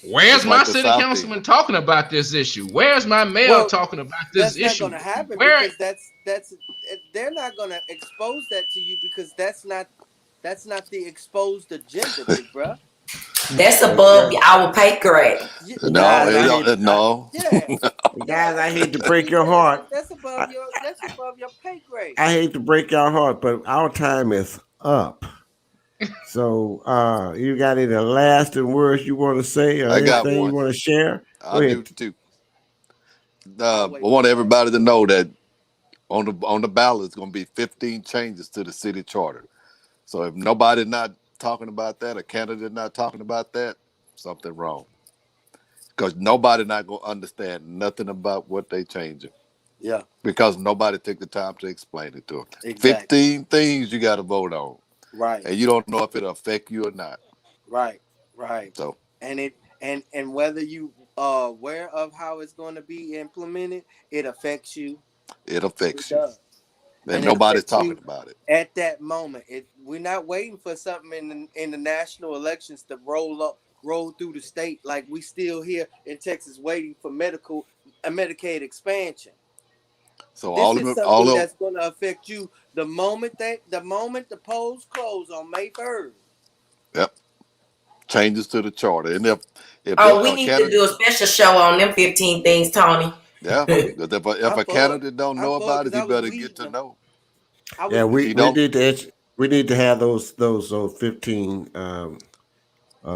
E: Where's my city councilman talking about this issue? Where's my mayor talking about this issue?
F: That's not going to happen because that's they're not going to expose that to you, because that's not the exposed agenda, big bro.
B: That's above our pay grade.
A: No.
F: Yeah.
C: Guys, I hate to break your heart.
F: That's above your pay grade.
C: I hate to break your heart, but our time is up. So, you got any lasting words you want to say, or anything you want to share?
A: I do too. I want everybody to know that on the ballot is going to be 15 changes to the city charter. So if nobody not talking about that, a candidate not talking about that, something wrong. Because nobody not going to understand nothing about what they changing.
G: Yeah.
A: Because nobody took the time to explain it to them.
G: Exactly.
A: 15 things you got to vote on.
G: Right.
A: And you don't know if it'll affect you or not.
G: Right.
A: So
F: and whether you are aware of how it's going to be implemented, it affects you.
A: It affects you.
F: Does.
A: And nobody's talking about it.
F: At that moment, we're not waiting for something in the national elections to roll through the state like we still here in Texas waiting for Medicaid expansion.
A: So
F: this is something that's going to affect you the moment the polls close on May 3rd.
A: Yep. Changes to the charter. And if
B: we need to do a special show on them 15 things, Tony.
A: Yeah, because if a candidate don't know about it, he better get to know.
C: Yeah, we need to have those 15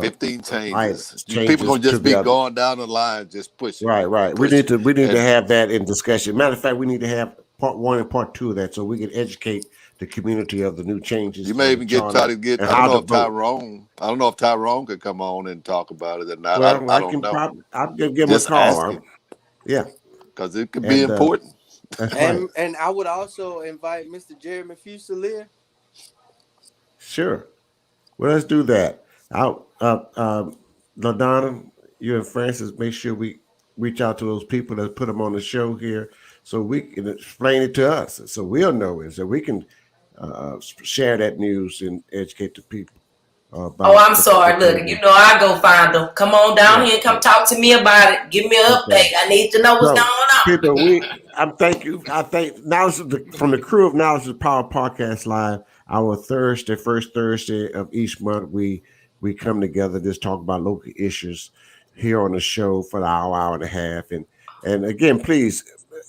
A: 15 changes.
C: changes.
A: People gonna just be going down the line, just pushing.
C: Right. We need to have that in discussion. Matter of fact, we need to have part 1 and part 2 of that, so we can educate the community of the new changes.
A: You may even try to get. I don't know if Tyrone could come on and talk about it or not.
C: Well,
A: I don't know.
C: I'll give him a call. Yeah,
A: because it could be important.
F: And I would also invite Mr. Jeremy Fusilier.
C: Sure. Well, let's do that. LaDonna, you and Francis, make sure we reach out to those people that put them on the show here, so we can explain it to us, so we'll know it, so we can share that news and educate the people. about
B: Oh, I'm sorry. Look, I go find them. Come on down here and come talk to me about it. Give me an update. I need to know what's going on.
C: People, I thank Knowledge from the crew of Knowledge is Power Podcast Live. Our first Thursday of each month, we come together, just talk about local issues here on the show for the hour and a half. And again, please,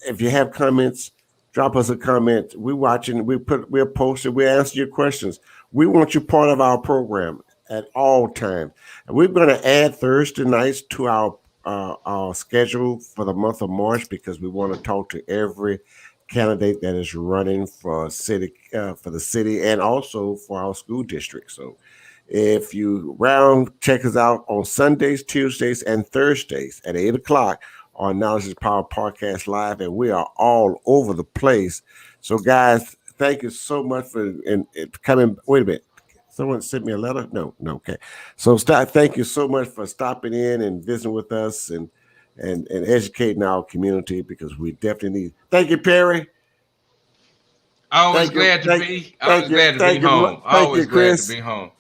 C: if you have comments, drop us a comment. We're watching, we're posting, we answer your questions. We want you part of our program at all times. And we're going to add Thursday nights to our schedule for the month of March because we want to talk to every candidate that is running for the city and also for our school district. So if you check us out on Sundays, Tuesdays, and Thursdays at 8:00 on Knowledge is Power Podcast Live, and we are all over the place. So, guys, thank you so much for coming. Wait a minute. Someone sent me a letter? No, okay. So, thank you so much for stopping in and visiting with us and educating our community because we definitely need. Thank you, Perry.
E: Always glad to be home. Always glad to be home.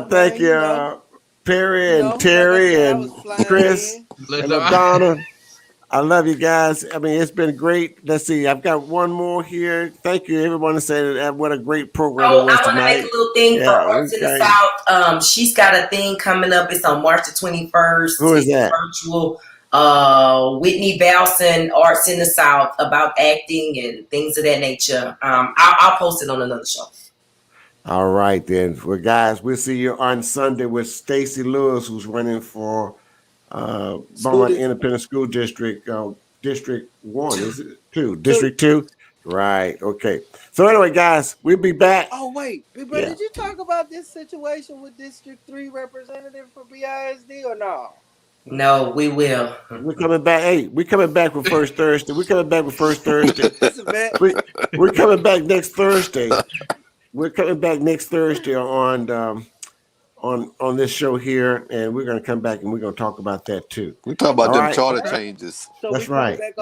C: Thank you, Perry and Terry and Chris and Madonna. I love you guys. I mean, it's been great. Let's see. I've got one more here. Thank you, everyone, to say what a great program it was tonight.
B: I want to make a little thing for Arts in the South. She's got a thing coming up. It's on March the 21st.
C: Who is that?
B: Virtual. Whitney Balson, Arts in the South, about acting and things of that nature. I'll post it on another show.
C: All right, then. Well, guys, we'll see you on Sunday with Stacy Lewis, who's running for Beaumont Independent School District, District 1, is it 2? District 2? Right, okay. So anyway, guys, we'll be back.
F: Oh, wait. Did you talk about this situation with District 3 representative for BISD or no?
B: No, we will.
C: We're coming back. Hey, we're coming back with First Thursday. We're coming back next Thursday. We're coming back next Thursday on this show here, and we're going to come back and we're going to talk about that too.
A: We talk about them charter changes.
F: So
C: That's right.
F: Okay.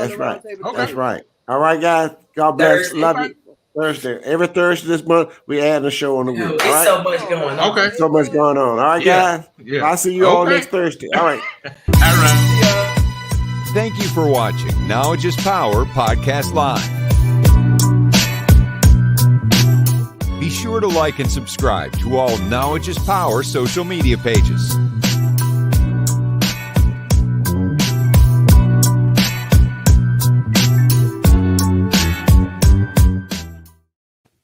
C: That's right. All right, guys. God bless.
B: Thursday.
C: Love you. Thursday. Every Thursday this month, we add a show on the week.
B: There's
C: all right?
B: so much going on.
E: Okay.
C: So much going on. All right, guys.
E: Yeah.
C: I'll see you all next Thursday. All right.
E: All right.
D: Thank you for watching Knowledge is Power Podcast Live. Be sure to like and subscribe to all Knowledge is Power social media pages.